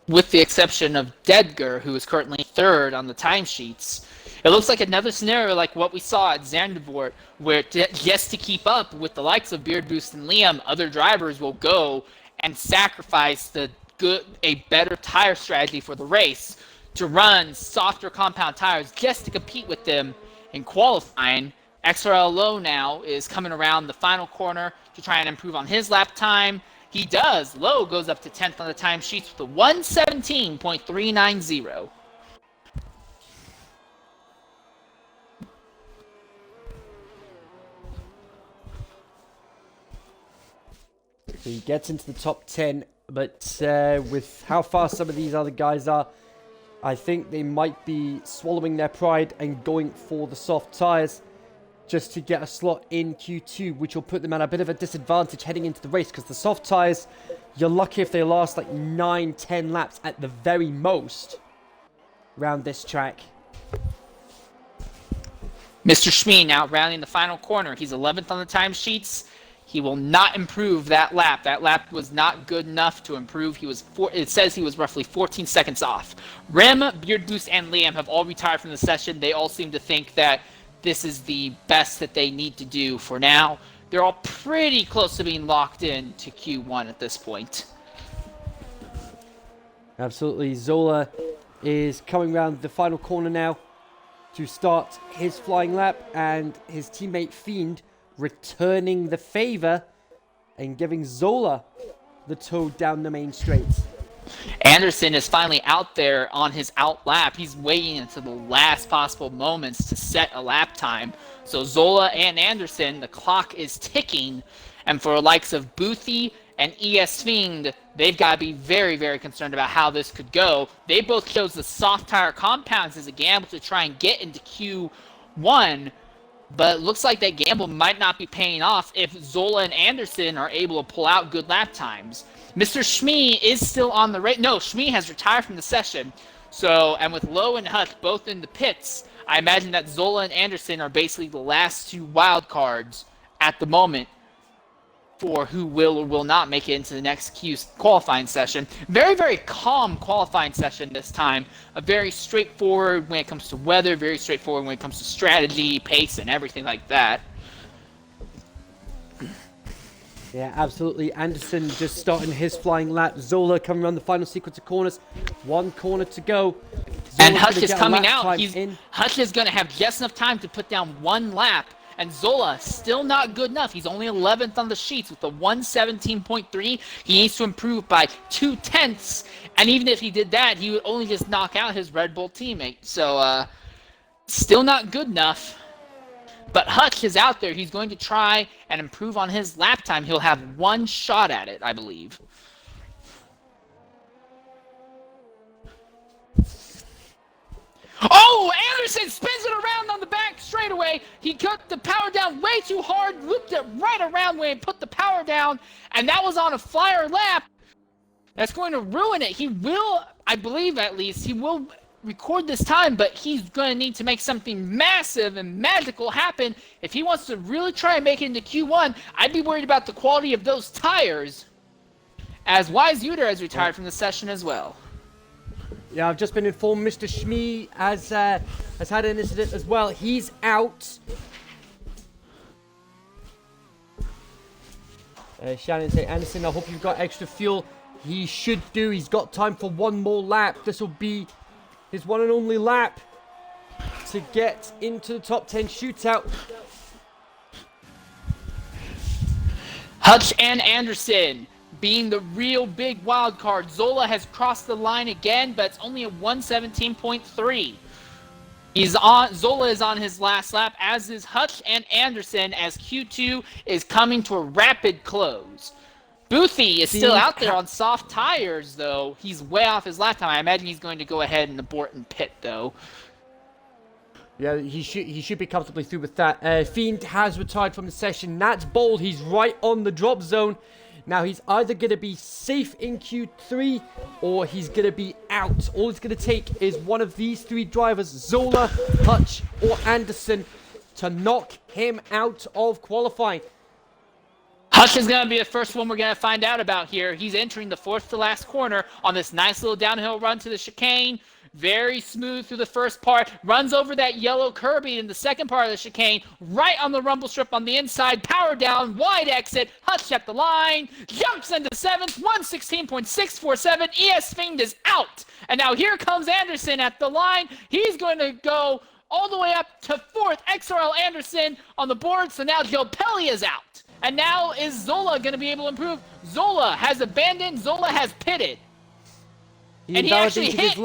With the exception of Dedger, who is currently 3rd on the timesheets. It looks like another scenario like what we saw at Zandvoort, where just to keep up with the likes of Beard Boost and Liam, other drivers will go and sacrifice a better tire strategy for the race to run softer compound tires just to compete with them in qualifying. XRL Low now is coming around the final corner to try and improve on his lap time. He does. Low goes up to 10th on the timesheets with a 1:17.390. So he gets into the top 10, but with how fast some of these other guys are, I think they might be swallowing their pride and going for the soft tyres just to get a slot in Q2, which will put them at a bit of a disadvantage heading into the race, because the soft tyres, you're lucky if they last like 9-10 laps at the very most around this track. Mr. Shmee now rounding the final corner. He's 11th on the timesheets. He will not improve that lap. That lap was not good enough to improve. It says he was roughly 14 seconds off. Rem, Beard Boost, and Liam have all retired from the session. They all seem to think that this is the best that they need to do for now. They're all pretty close to being locked in to Q1 at this point. Absolutely. Zola is coming around the final corner now to start his flying lap, and his teammate Fiend returning the favor and giving Zola the tow down the main straight. Anderson is finally out there on his out lap. He's waiting until the last possible moments to set a lap time. So Zola and Anderson, the clock is ticking, and for the likes of Boothie and ES Fiend, they've got to be very, very concerned about how this could go. They both chose the soft tire compounds as a gamble to try and get into Q1, but it looks like that gamble might not be paying off if Zola and Anderson are able to pull out good lap times. Mr. Shmee is still on the race. No, Shmee has retired from the session. So, and with Lowe and Hutch both in the pits, I imagine that Zola and Anderson are basically the last two wild cards at the moment for who will or will not make it into the next Q qualifying session. Very, very calm qualifying session this time. A very straightforward when it comes to weather, very straightforward when it comes to strategy, pace, and everything like that. Yeah, absolutely. Anderson just starting his flying lap. Zola coming around the final sequence of corners. One corner to go. And Hutch is coming out. Hutch is going to have just enough time to put down one lap. And Zola, still not good enough. He's only 11th on the sheets with a 1:17.3. He needs to improve by 0.2. And even if he did that, he would only just knock out his Red Bull teammate. So, still not good enough. But Hutch is out there. He's going to try and improve on his lap time. He'll have one shot at it, I believe. Oh, Anderson spins it around on the back straightaway. He cut the power down way too hard, looped it right around way and put the power down, and that was on a flyer lap. That's going to ruin it. He will, I believe at least, he will record this time, but he's going to need to make something massive and magical happen if he wants to really try and make it into Q1. I'd be worried about the quality of those tires, as Wise Uter has retired from the session as well. Yeah, I've just been informed Mr. Shmee has had an incident as well. He's out. Shannon saying, Anderson, I hope you've got extra fuel. He should do. He's got time for one more lap. This will be his one and only lap to get into the top 10 shootout. Hutch and Anderson being the real big wild card. Zola has crossed the line again, but it's only a 117.3. Zola is on his last lap, as is Hutch and Anderson, as Q2 is coming to a rapid close. Boothie is still out there on soft tires, though. He's way off his lap time. I imagine he's going to go ahead and abort and pit, though. Yeah, he should be comfortably through with that. Fiend has retired from the session. That's bold. He's right on the drop zone. Now, he's either going to be safe in Q3 or he's going to be out. All it's going to take is one of these three drivers, Zola, Hutch, or Anderson, to knock him out of qualifying. Hutch is going to be the first one we're going to find out about here. He's entering the fourth to last corner on this nice little downhill run to the chicane. Very smooth through the first part. Runs over that yellow Kirby in the second part of the chicane. Right on the rumble strip on the inside. Power down. Wide exit. Hutch at the line. Jumps into seventh. 116.647. ES Fiend is out. And now here comes Anderson at the line. He's going to go all the way up to fourth. XRL Anderson on the board. So now Joe Pelli is out. And now is Zola going to be able to improve? Zola has abandoned. Zola has pitted. And he actually hit,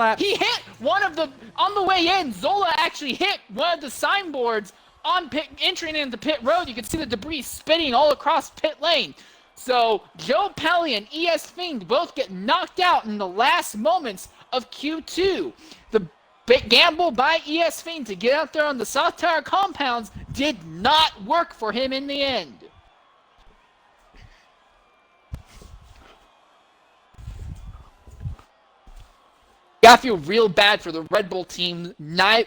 one of the, on the way in, Zola actually hit one of the signboards on entering into pit road. You can see the debris spinning all across pit lane. So Joe Pelli and ES Fiend both get knocked out in the last moments of Q2. The big gamble by ES Fiend to get out there on the soft tire compounds did not work for him in the end. I feel real bad for the Red Bull team.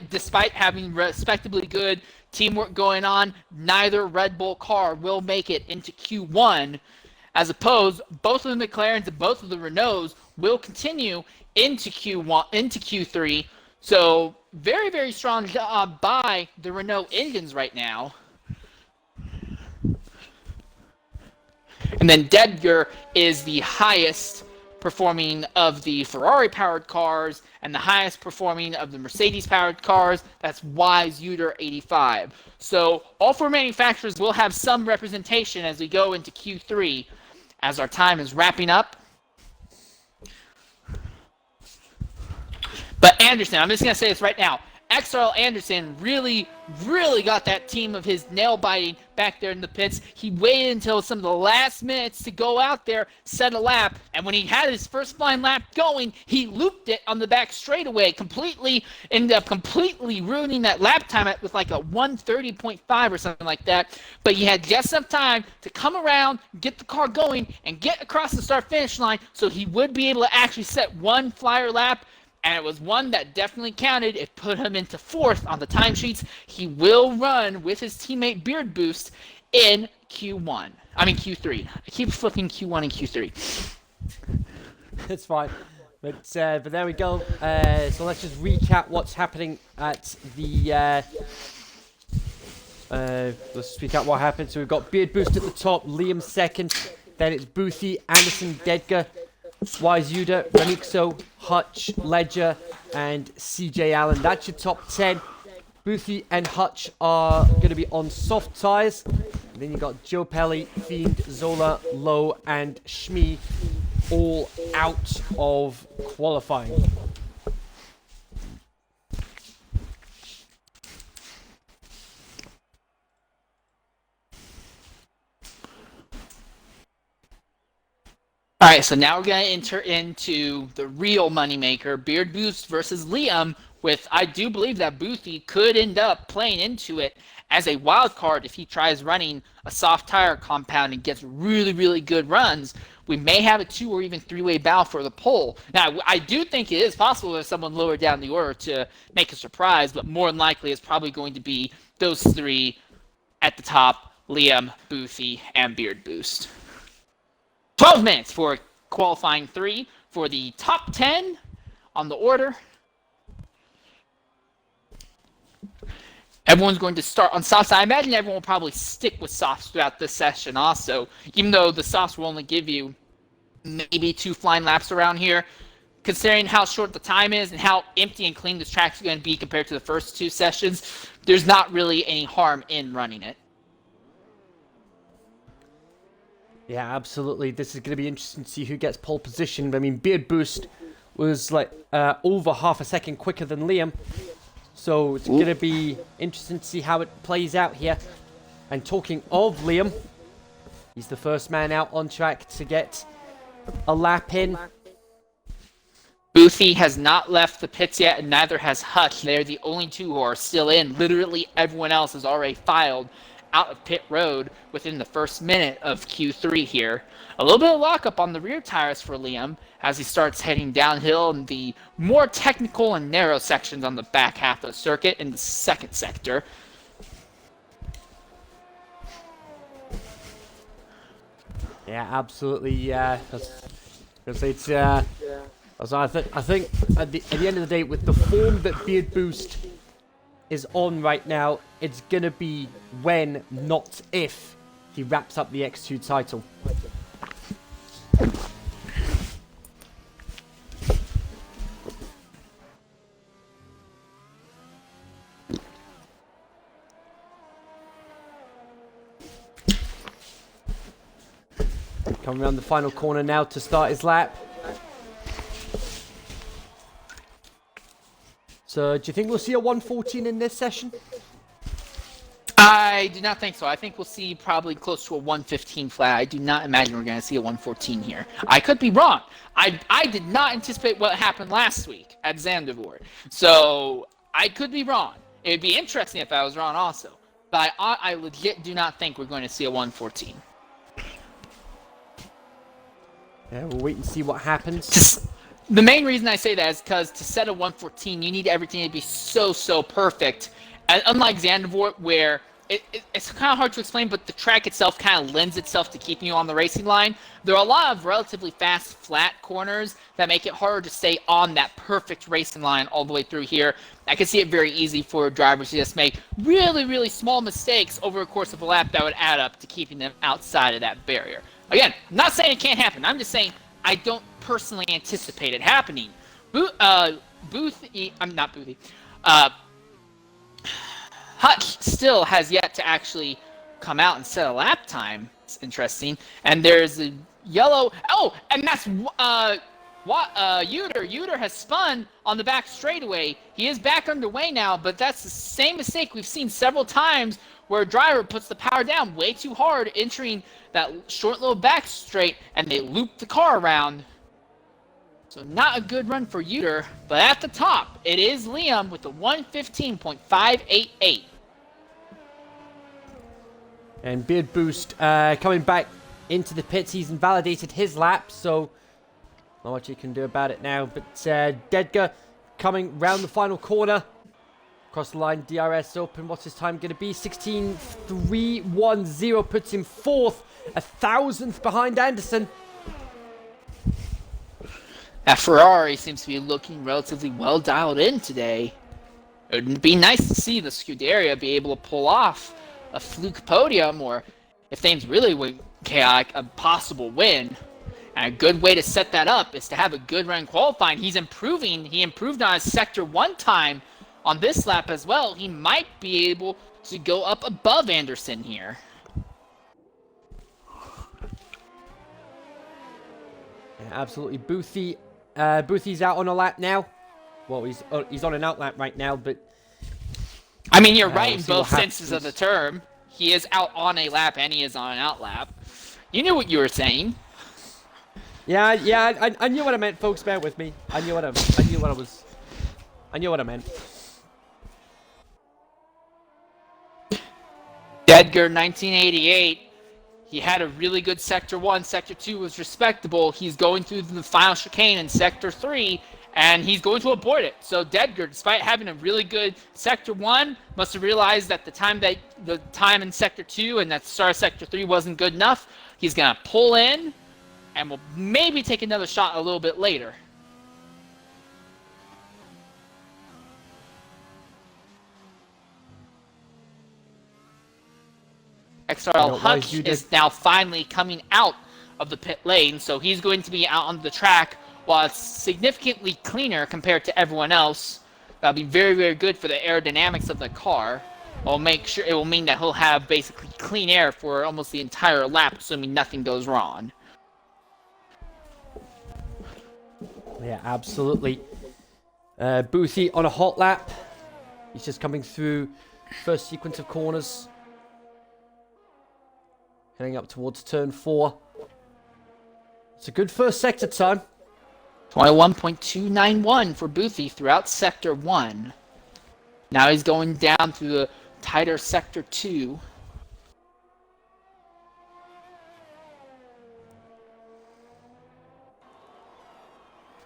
Despite having respectably good teamwork going on, neither Red Bull car will make it into Q1. As opposed, both of the McLarens and both of the Renaults will continue into Q3. So very, very strong job by the Renault engines right now. And then Dedger is the highest performing of the Ferrari-powered cars and the highest performing of the Mercedes-powered cars. That's Wise Uter 85. So all four manufacturers will have some representation as we go into Q3 as our time is wrapping up. But Anderson, I'm just going to say this right now. XRL Anderson really, really got that team of his nail-biting back there in the pits. He waited until some of the last minutes to go out there, set a lap, and when he had his first flying lap going, he looped it on the back straightaway, ended up completely ruining that lap time with like a 1:30.5 or something like that. But he had just enough time to come around, get the car going, and get across the start-finish line so he would be able to actually set one flyer lap. And it was one that definitely counted. It put him into fourth on the timesheets. He will run with his teammate Beard Boost in Q3. I keep flipping Q1 and Q3. It's fine. But there we go. So let's just recap what's happening at the... let's recap what happened. So we've got Beard Boost at the top, Liam second. Then it's Boothie, Anderson, Dedger, Wise Uda, Remixo, Hutch, Ledger, and CJ Allen. That's your top 10. Boothie and Hutch are going to be on soft tires. And then you got Joe Pelli, Fiend, Zola, Lowe, and Shmee all out of qualifying. All right, so now we're going to enter into the real moneymaker, Beard Boost versus Liam, with I do believe that Boothie could end up playing into it as a wild card if he tries running a soft tire compound and gets really, really good runs. We may have a 2 or even 3-way battle for the pole. Now, I do think it is possible there's someone lower down the order to make a surprise, but more than likely it's probably going to be those three at the top, Liam, Boothie, and Beard Boost. 12 minutes for qualifying 3 for the top 10 on the order. Everyone's going to start on softs. I imagine everyone will probably stick with softs throughout this session also, even though the softs will only give you maybe 2 flying laps around here. Considering how short the time is and how empty and clean this track is going to be compared to the first 2 sessions, there's not really any harm in running it. Yeah, absolutely. This is going to be interesting to see who gets pole position. I mean, Beard Boost was like over half a second quicker than Liam. So it's going to be interesting to see how it plays out here. And talking of Liam, he's the first man out on track to get a lap in. Boothie has not left the pits yet, and neither has Hutch. They're the only 2 who are still in. Literally everyone else has already filed out of pit road within the first minute of Q3 here. A little bit of lockup on the rear tires for Liam as he starts heading downhill in the more technical and narrow sections on the back half of the circuit in the second sector. Yeah, absolutely. Yeah, it's I think at the end of the day, with the form that Beard Boost is on right now, it's gonna be when, not if, he wraps up the X2 title. Coming around the final corner now to start his lap. So, do you think we'll see a 114 in this session? I do not think so. I think we'll see probably close to a 115 flat. I do not imagine we're going to see a 114 here. I could be wrong. I did not anticipate what happened last week at Zandvoort. So, I could be wrong. It would be interesting if I was wrong also. But I legit do not think we're going to see a 114. Yeah, we'll wait and see what happens. The main reason I say that is because to set a 114, you need everything to be so perfect. And unlike Zandvoort, where it's kind of hard to explain, but the track itself kind of lends itself to keeping you on the racing line. There are a lot of relatively fast, flat corners that make it harder to stay on that perfect racing line all the way through here. I can see it very easy for drivers to just make really small mistakes over the course of a lap that would add up to keeping them outside of that barrier. Again, not saying it can't happen. I'm just saying I don't personally anticipate it happening. I'm not Boothie. Hutch still has yet to actually come out and set a lap time. It's interesting. And there's a yellow. Oh, and that's Uter. Uter has spun on the back straightaway. He is back underway now, but that's the same mistake we've seen several times where a driver puts the power down way too hard, entering that short little back straight, and they loop the car around. So not a good run for Uter, but at the top, it is Liam with the 115.588. And Beard Boost coming back into the pits. He's invalidated his lap, so not much he can do about it now. But Dedgar coming round the final corner. Across the line, DRS open. What's his time going to be? 16.310 puts him fourth, a thousandth behind Anderson. That Ferrari seems to be looking relatively well dialed in today. It would be nice to see the Scuderia be able to pull off a fluke podium, or if things really went chaotic, a possible win. And a good way to set that up is to have a good run qualifying. He's improving. He improved on his Sector 1 time on this lap as well. He might be able to go up above Anderson here. Yeah, absolutely. Boothie's out on a lap now. Well, he's on an out lap right now, but I mean, you're right we'll in see both what senses of the happens. term. He is out on a lap and he is on an out lap. You knew what you were saying. Yeah, I knew what I meant, folks. Bear with me. I knew what I meant. Dedgar, 1988. He had a really good Sector 1. Sector 2 was respectable. He's going through the final chicane in Sector 3, and he's going to avoid it. So Dedgar, despite having a really good Sector 1, must have realized that the time in Sector 2 and that the start of Sector 3 wasn't good enough. He's going to pull in, and will maybe take another shot a little bit later. XRL Hutch is now finally coming out of the pit lane, so he's going to be out on the track while it's significantly cleaner compared to everyone else. That'll be very, very good for the aerodynamics of the car. It will mean that he'll have basically clean air for almost the entire lap, assuming nothing goes wrong. Yeah, absolutely. Boothie on a hot lap. He's just coming through first sequence of corners. Heading up towards turn 4. It's a good first sector time. 21.291 for Boothie throughout Sector 1. Now he's going down through the tighter Sector 2.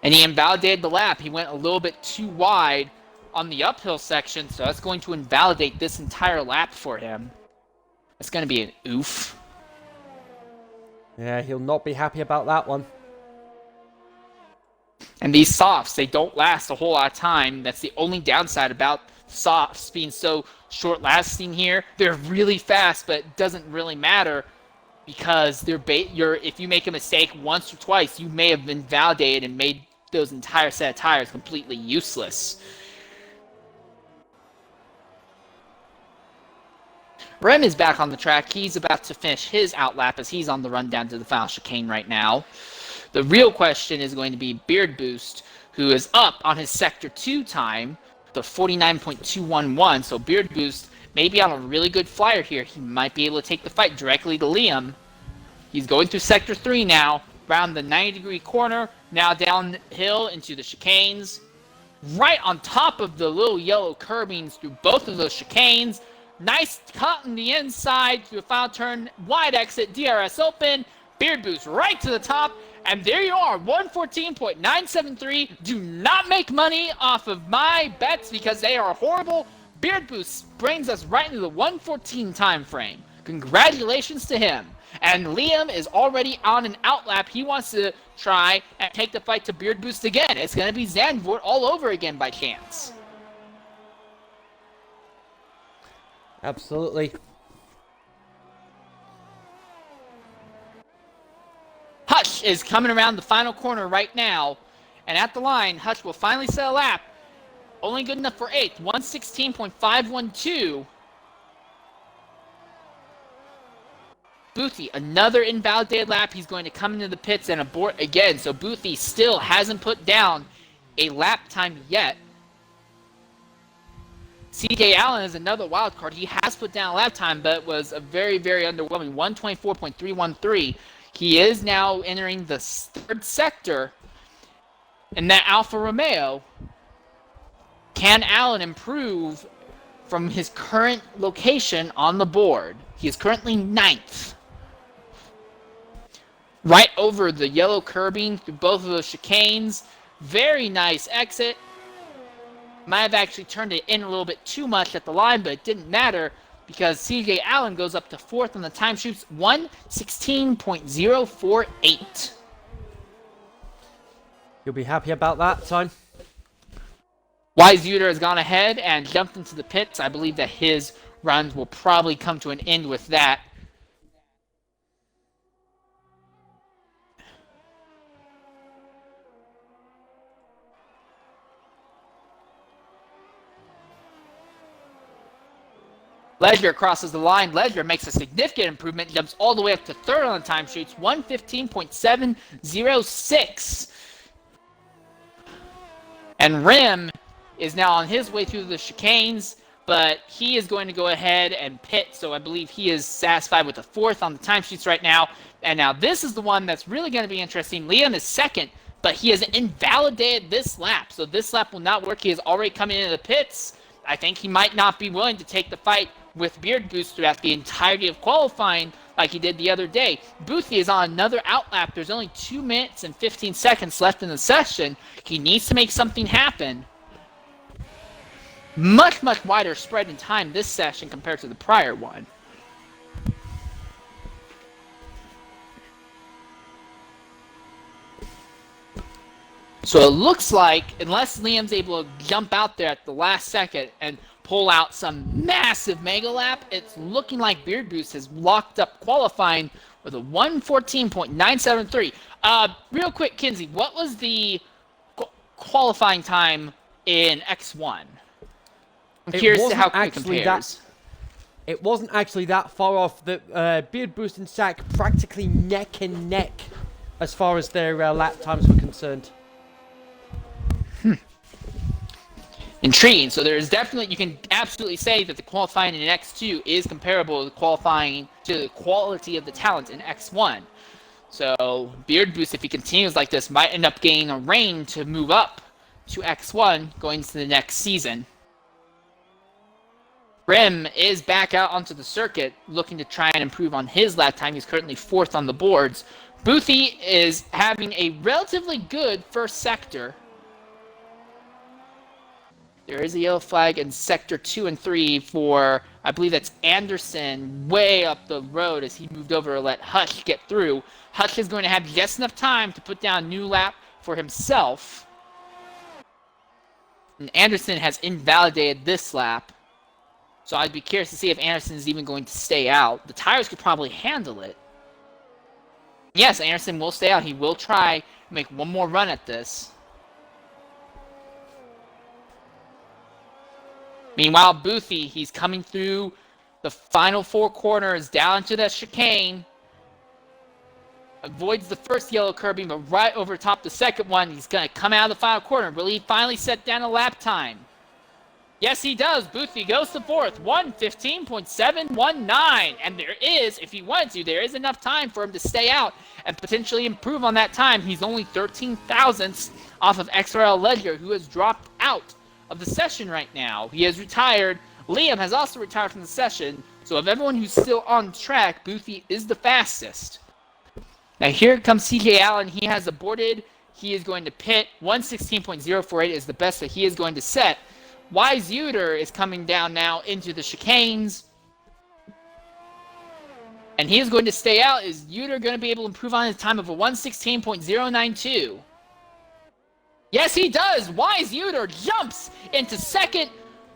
And he invalidated the lap. He went a little bit too wide on the uphill section, so that's going to invalidate this entire lap for him. It's going to be an oof. Yeah, he'll not be happy about that one. And these softs, they don't last a whole lot of time. That's the only downside about softs being so short-lasting here. They're really fast, but it doesn't really matter because if you make a mistake once or twice, you may have invalidated and made those entire set of tires completely useless. Rem is back on the track. He's about to finish his outlap as he's on the run down to the final chicane right now. The real question is going to be Beard Boost, who is up on his Sector 2 time, the 49.211. So Beard Boost may be on a really good flyer here. He might be able to take the fight directly to Liam. He's going through Sector 3 now, around the 90-degree corner, now downhill into the chicanes. Right on top of the little yellow curbings through both of those chicanes. Nice cut on the inside through a final turn, wide exit, DRS open, Beard Boost right to the top, and there you are, 114.973. Do not make money off of my bets because they are horrible. Beard Boost brings us right into the 114 time frame. Congratulations to him. And Liam is already on an outlap. He wants to try and take the fight to Beard Boost again. It's going to be Zandvoort all over again by chance. Absolutely. Hutch is coming around the final corner right now. And at the line, Hutch will finally set a lap. Only good enough for 8th, 116.512. Boothie, another invalidated lap. He's going to come into the pits and abort again. So Boothie still hasn't put down a lap time yet. CJ Allen is another wild card. He has put down a lap time, but was a very, very underwhelming 124.313. He is now entering the 3rd sector. And that Alfa Romeo, can Allen improve from his current location on the board? He is currently 9th. Right over the yellow curbing through both of those chicanes. Very nice exit. Might have actually turned it in a little bit too much at the line, but it didn't matter because CJ Allen goes up to 4th on the time shoots, 116.048. You'll be happy about that, son. Wise Uter has gone ahead and jumped into the pits. I believe that his runs will probably come to an end with that. Ledger crosses the line. Ledger makes a significant improvement, jumps all the way up to 3rd on the time shoots, 115.706. And Rim is now on his way through the chicanes, but he is going to go ahead and pit, so I believe he is satisfied with the 4th on the time sheets right now. And now this is the one that's really going to be interesting. Liam is 2nd, but he has invalidated this lap, so this lap will not work. He is already coming into the pits. I think he might not be willing to take the fight with Beard Boost throughout the entirety of qualifying like he did the other day. Boothie is on another outlap. There's only 2 minutes and 15 seconds left in the session. He needs to make something happen. Much, much wider spread in time this session compared to the prior one. So it looks like, unless Liam's able to jump out there at the last second and pull out some massive mega lap. It's looking like Beard Boost has locked up qualifying with a 1:14.973. Real quick, Kinsey, what was the qualifying time in X1? I'm curious to how it compares. It wasn't actually that far off. The Beard Boost and Sack practically neck and neck as far as their lap times were concerned. Intriguing. So there's definitely, you can absolutely say that the qualifying in X2 is comparable to qualifying to the quality of the talent in X1. So Beard Boost, if he continues like this, might end up gaining a reign to move up to X1 going into the next season. Rim is back out onto the circuit, looking to try and improve on his lap time. He's currently 4th on the boards. Boothie is having a relatively good first sector. There is a yellow flag in sector 2 and 3 for, I believe that's Anderson, way up the road as he moved over to let Hush get through. Hush is going to have just enough time to put down a new lap for himself. And Anderson has invalidated this lap. So I'd be curious to see if Anderson is even going to stay out. The tires could probably handle it. Yes, Anderson will stay out. He will try to make one more run at this. Meanwhile, Boothie, he's coming through the final 4 corners down to the chicane. Avoids the first yellow curbing, but right over top the second one, he's going to come out of the final corner. Will he finally set down a lap time? Yes, he does. Boothie goes to 4th, 1:15.719. And there is, if he wanted to, there is enough time for him to stay out and potentially improve on that time. He's only 13 thousandths off of XRL Ledger, who has dropped out of the session right now. He has retired. Liam has also retired from the session. So of everyone who's still on track, Boothie is the fastest. Now here comes CJ Allen. He has aborted. He is going to pit. 1:16.048 is the best that he is going to set. Wise Uter is coming down now into the chicanes. And he is going to stay out. Is Uter going to be able to improve on his time of a 1:16.092? Yes, he does. Wise Uter jumps into second.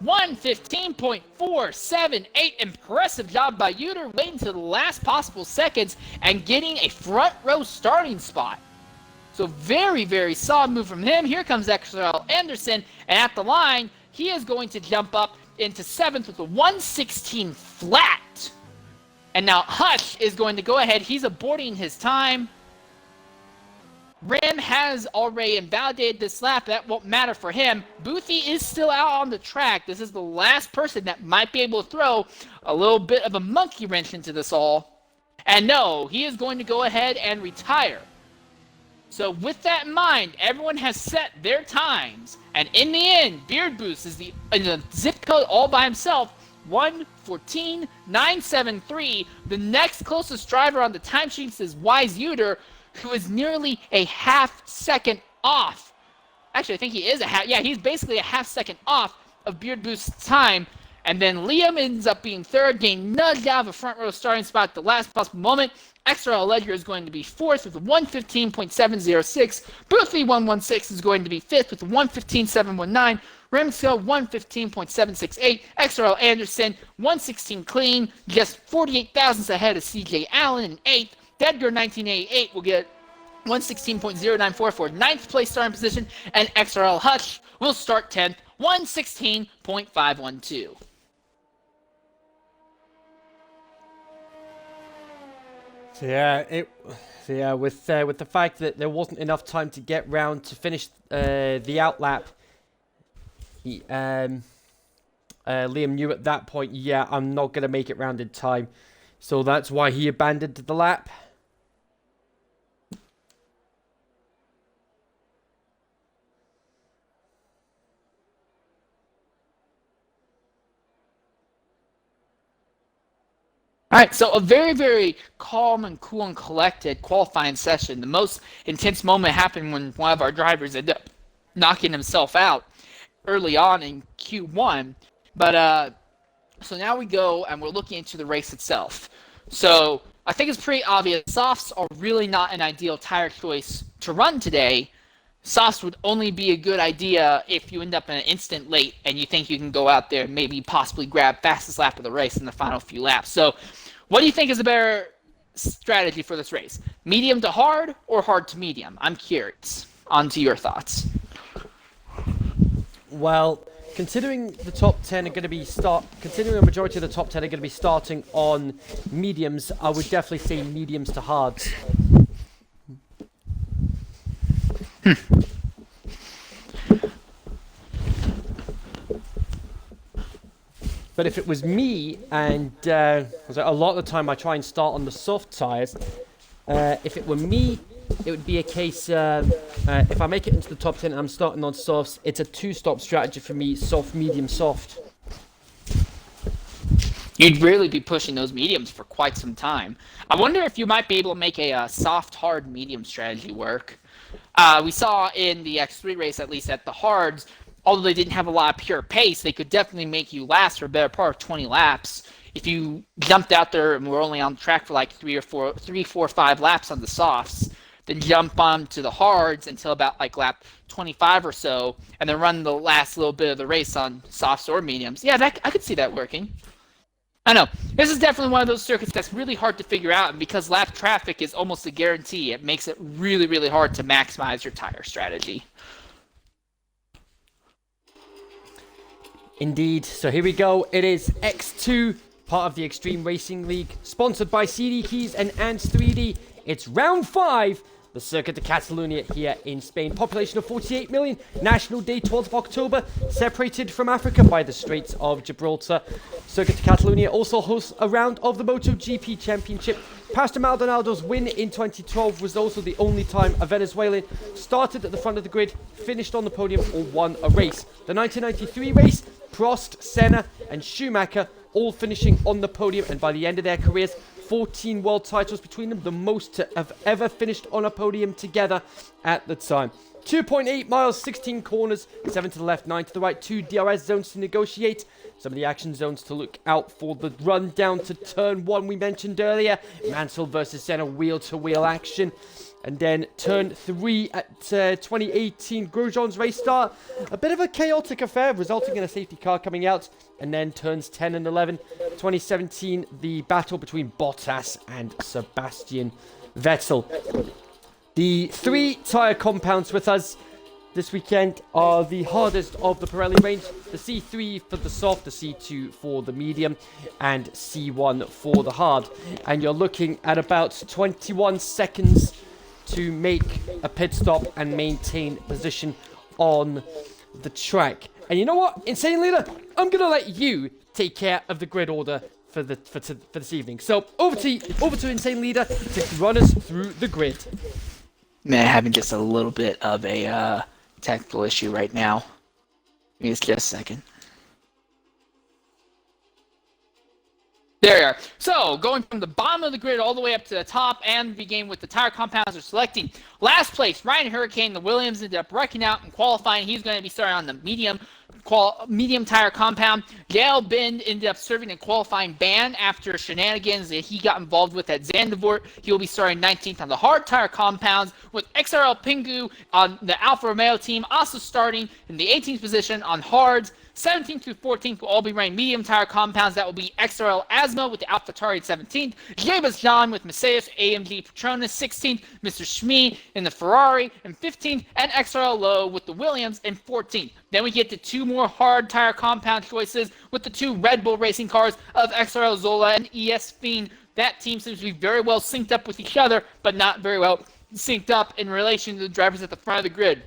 1:15.478. Impressive job by Uter, waiting to the last possible seconds and getting a front row starting spot. So very, very solid move from him. Here comes XRL Anderson, and at the line, he is going to jump up into 7th with a 1:16 flat. And now Hush is going to go ahead. He's aborting his time. Rim has already invalidated this lap. That won't matter for him. Boothie is still out on the track. This is the last person that might be able to throw a little bit of a monkey wrench into this all. And no, he is going to go ahead and retire. So with that in mind, everyone has set their times. And in the end, Beard Boost is in the zip code all by himself. 1:14.973. The next closest driver on the timesheets is Wise Uter, who is nearly a half second off. Actually, I think he is he's basically a half second off of Beard Boost's time. And then Liam ends up being 3rd, getting nudged out of a front row starting spot at the last possible moment. XRL Ledger is going to be 4th with a 1:15.706. Boothie 116 is going to be 5th with a 1:15.719. Rimsco 1:15.768. XRL Anderson 1:16 clean, just 48 thousandths ahead of CJ Allen in 8th. Dedgar 1988 will get 1:16.094 for 9th place starting position, and XRL Hush will start 10th, 1:16.512. With the fact that there wasn't enough time to get round to finish the outlap, Liam knew at that point, I'm not going to make it round in time. So that's why he abandoned the lap. All right, so a very, very calm and cool and collected qualifying session. The most intense moment happened when one of our drivers ended up knocking himself out early on in Q1. But so now we go and we're looking into the race itself. So I think it's pretty obvious. Softs are really not an ideal tire choice to run today. softs would only be a good idea if you end up in an instant late and you think you can go out there and maybe possibly grab fastest lap of the race in the final few laps. So what do you think is a better strategy for this race? Medium to hard or hard to medium? I'm curious. On to your thoughts. Well, considering the top 10 are going to be considering a majority of the top 10 are going to be starting on mediums, I would definitely say mediums to hards. But if it was me, and a lot of the time I try and start on the soft tyres, if it were me, it would be a case, if I make it into the top 10 and I'm starting on softs, it's a two-stop strategy for me, soft, medium, soft. You'd really be pushing those mediums for quite some time. I wonder if you might be able to make a soft, hard, medium strategy work. We saw in the X3 race, at least at the hards, although they didn't have a lot of pure pace, they could definitely make you last for a better part of 20 laps. If you jumped out there and were only on the track for like 3, 4, 5 laps on the softs, then jump on to the hards until about like lap 25 or so, and then run the last little bit of the race on softs or mediums. Yeah, I could see that working. I know. This is definitely one of those circuits that's really hard to figure out, and because lap traffic is almost a guarantee, it makes it really, really hard to maximize your tire strategy. Indeed. So here we go. It is X2, part of the Extreme Racing League, sponsored by CD Keys and Ants 3D. It's round 5. The Circuit de Catalunya here in Spain. Population of 48 million. National Day 12th of October. Separated from Africa by the Straits of Gibraltar. Circuit de Catalunya also hosts a round of the MotoGP Championship. Pastor Maldonado's win in 2012 was also the only time a Venezuelan started at the front of the grid, finished on the podium, or won a race. The 1993 race, Prost, Senna, and Schumacher all finishing on the podium, and by the end of their careers, 14 world titles between them, the most to have ever finished on a podium together at the time. 2.8 miles, 16 corners, 7 to the left, 9 to the right, 2 DRS zones to negotiate. Some of the action zones to look out for: the run down to turn 1 we mentioned earlier, Mansell versus Senna wheel-to-wheel action. And then turn 3 at 2018 Grosjean's race start. A bit of a chaotic affair, resulting in a safety car coming out. And then turns 10 and 11, 2017, the battle between Bottas and Sebastian Vettel. The 3 tyre compounds with us this weekend are the hardest of the Pirelli range. The C3 for the soft, the C2 for the medium, and C1 for the hard. And you're looking at about 21 seconds to make a pit stop and maintain position on the track. And you know what, Insane Leader? I'm going to let you take care of the grid order for this evening. So over to Insane Leader to run us through the grid. Man, having just a little bit of a technical issue right now. Give me just a second. There you are. So, going from the bottom of the grid all the way up to the top, and begin with the tire compounds are selecting. Last place, Ryan Hurricane, the Williams, ended up wrecking out in qualifying. He's going to be starting on the medium tire compound. Gail Bind ended up serving a qualifying ban after shenanigans that he got involved with at Zandvoort. He will be starting 19th on the hard tire compounds, with XRL Pingu on the Alfa Romeo team also starting in the 18th position on hards. 17th through 14th will all be running medium tire compounds. That will be XRL Asmo with the AlphaTauri at 17th, Jebus John with Mercedes AMG Petronas 16th, Mr. Schmee in the Ferrari in 15th, and XRL Lowe with the Williams in 14th. Then we get to 2 more hard tire compound choices with the 2 Red Bull racing cars of XRL Zola and ES Fiend. That team seems to be very well synced up with each other, but not very well synced up in relation to the drivers at the front of the grid.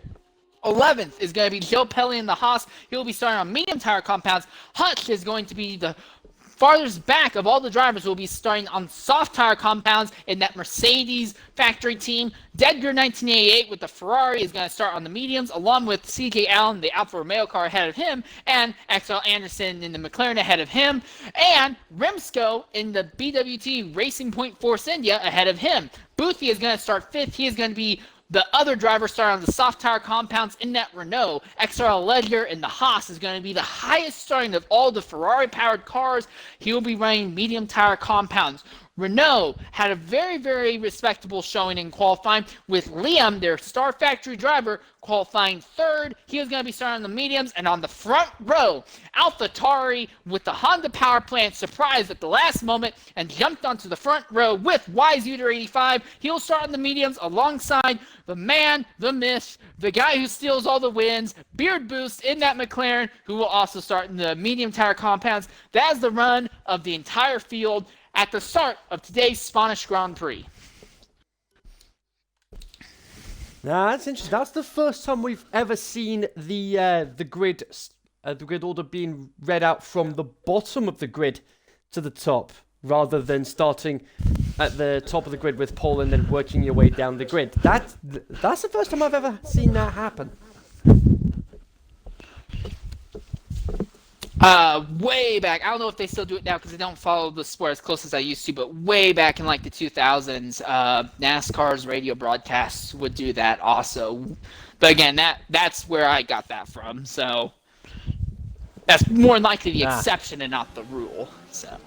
11th is going to be Joe Pelli in the Haas. He'll be starting on medium tire compounds. Hutch is going to be the farthest back of all the drivers who will be starting on soft tire compounds in that Mercedes factory team. Dedger 1988 with the Ferrari is going to start on the mediums, along with CJ Allen, the Alfa Romeo car, ahead of him, and Axel Anderson in the McLaren ahead of him, and Rimsco in the BWT Racing Point Force India ahead of him. Boothby is going to start 5th. He is going to be the other driver starting on the soft tire compounds in that Renault. XRL Ledger in the Haas is going to be the highest starting of all the Ferrari-powered cars. He will be running medium tire compounds. Renault had a very, very respectable showing in qualifying, with Liam, their Star Factory driver, qualifying third. He was going to be starting on the mediums, and on the front row, AlphaTauri with the Honda power plant surprised at the last moment and jumped onto the front row with YZuter85. He'll start on the mediums alongside the man, the myth, the guy who steals all the wins, Beard Boost in that McLaren, who will also start in the medium tire compounds. That is the run of the entire field at the start of today's Spanish Grand Prix. Now that's interesting. That's the first time we've ever seen the grid order being read out from the bottom of the grid to the top, rather than starting at the top of the grid with pole and then working your way down the grid. That's the first time I've ever seen that happen. Way back, I don't know if they still do it now because I don't follow the sport as close as I used to, but way back in like the 2000s, NASCAR's radio broadcasts would do that also. But again, that's where I got that from, so that's more likely the exception and not the rule. So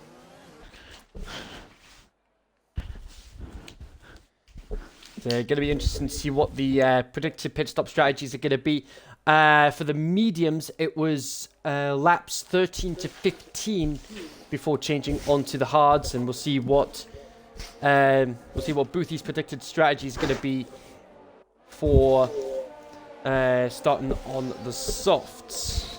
it's going to be interesting to see what the predicted pit stop strategies are going to be. For the mediums, it was laps 13 to 15 before changing onto the hards, and we'll see what Boothie's predicted strategy is going to be for starting on the softs.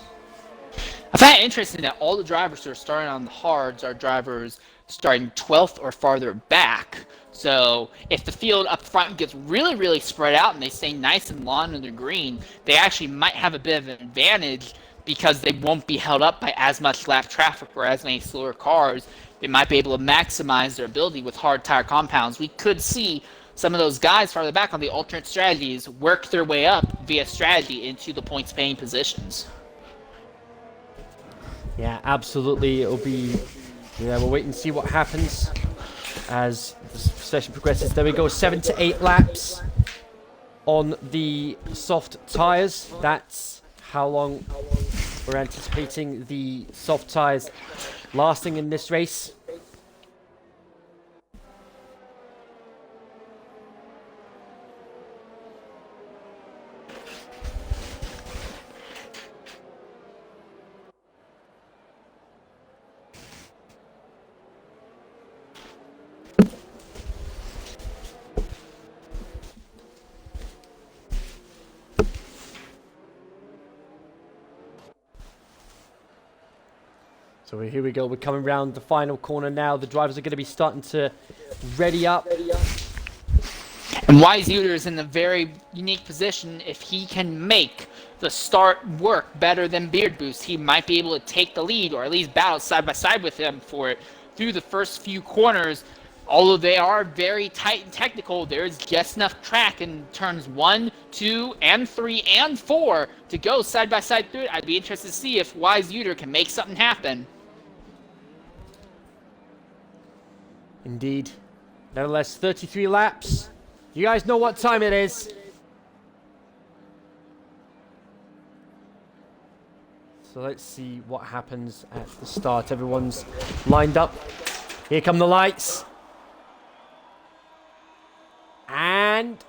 I find it interesting that all the drivers who are starting on the hards are drivers starting 12th or farther back. So if the field up front gets really, really spread out and they stay nice and long in the green, they actually might have a bit of an advantage because they won't be held up by as much lap traffic or as many slower cars. They might be able to maximize their ability with hard tire compounds. We could see some of those guys farther back on the alternate strategies work their way up via strategy into the points paying positions. Yeah, absolutely. It'll be... Yeah, we'll wait and see what happens as the session progresses. There we go, 7 to 8 laps on the soft tyres. That's how long we're anticipating the soft tyres lasting in this race. So here we go, we're coming around the final corner now. The drivers are going to be starting to ready up. And YZuter is in a very unique position. If he can make the start work better than Beard Boost, he might be able to take the lead, or at least battle side by side with him for it through the first few corners. Although they are very tight and technical, there's just enough track in turns 1, 2, and 3, and 4 to go side by side through it. I'd be interested to see if YZuter can make something happen. Indeed. Nevertheless, 33 laps. You guys know what time it is. So let's see what happens at the start. Everyone's lined up. Here come the lights. And...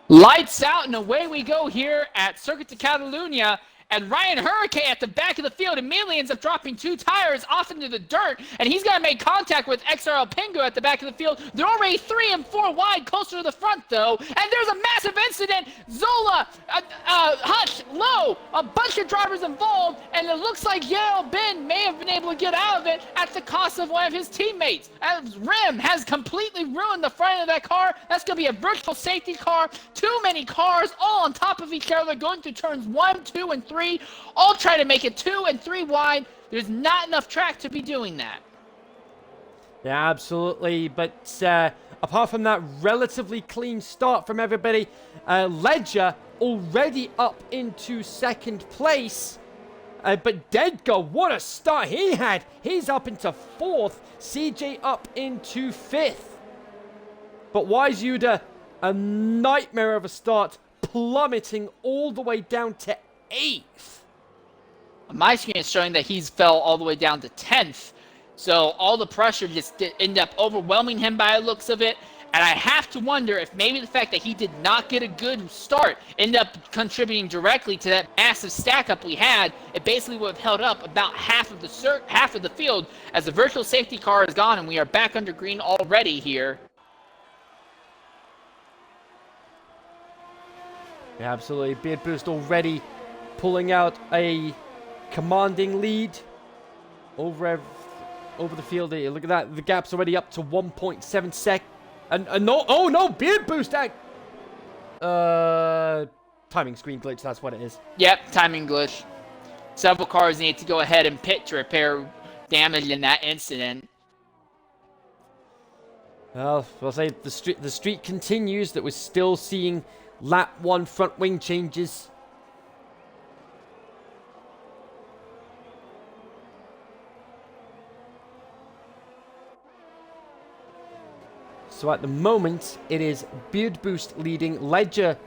lights out, and away we go here at Circuit de Catalunya. And Ryan Hurricane at the back of the field immediately ends up dropping 2 tires off into the dirt, and he's got to make contact with XRL Pingu at the back of the field. They're already 3 and 4 wide, closer to the front though, and there's a massive incident. Zola, Hutch, Lowe, a bunch of drivers involved, and it looks like Yael Bin may have been able to get out of it at the cost of one of his teammates. As Rim has completely ruined the front of that car. That's going to be a virtual safety car. Too many cars all on top of each other going through turns 1, 2, and 3. All try to make it 2 and 3 wide. There's not enough track to be doing that. yeah, absolutely. But apart from that relatively clean start from everybody, Ledger already up into second place. But Dedgar, what a start he had. He's up into 4th. CJ up into 5th. But YZuter, a nightmare of a start, plummeting all the way down to 8th. My screen is showing that he's fell all the way down to 10th. So all the pressure just ended up overwhelming him by the looks of it. And I have to wonder if maybe the fact that he did not get a good start ended up contributing directly to that massive stack up we had. It basically would have held up about half of the field as the virtual safety car is gone and we are back under green already here. Yeah, absolutely. Beard Boost already pulling out a commanding lead over the field here. Look at that. The gap's already up to 1.7 sec. And no, oh no, Beard Boost. Timing screen glitch. That's what it is. Yep, timing glitch. Several cars need to go ahead and pit to repair damage in that incident. Well, I'll say the streak continues that we're still seeing lap 1 front wing changes. So at the moment, it is Beard Boost leading, Ledger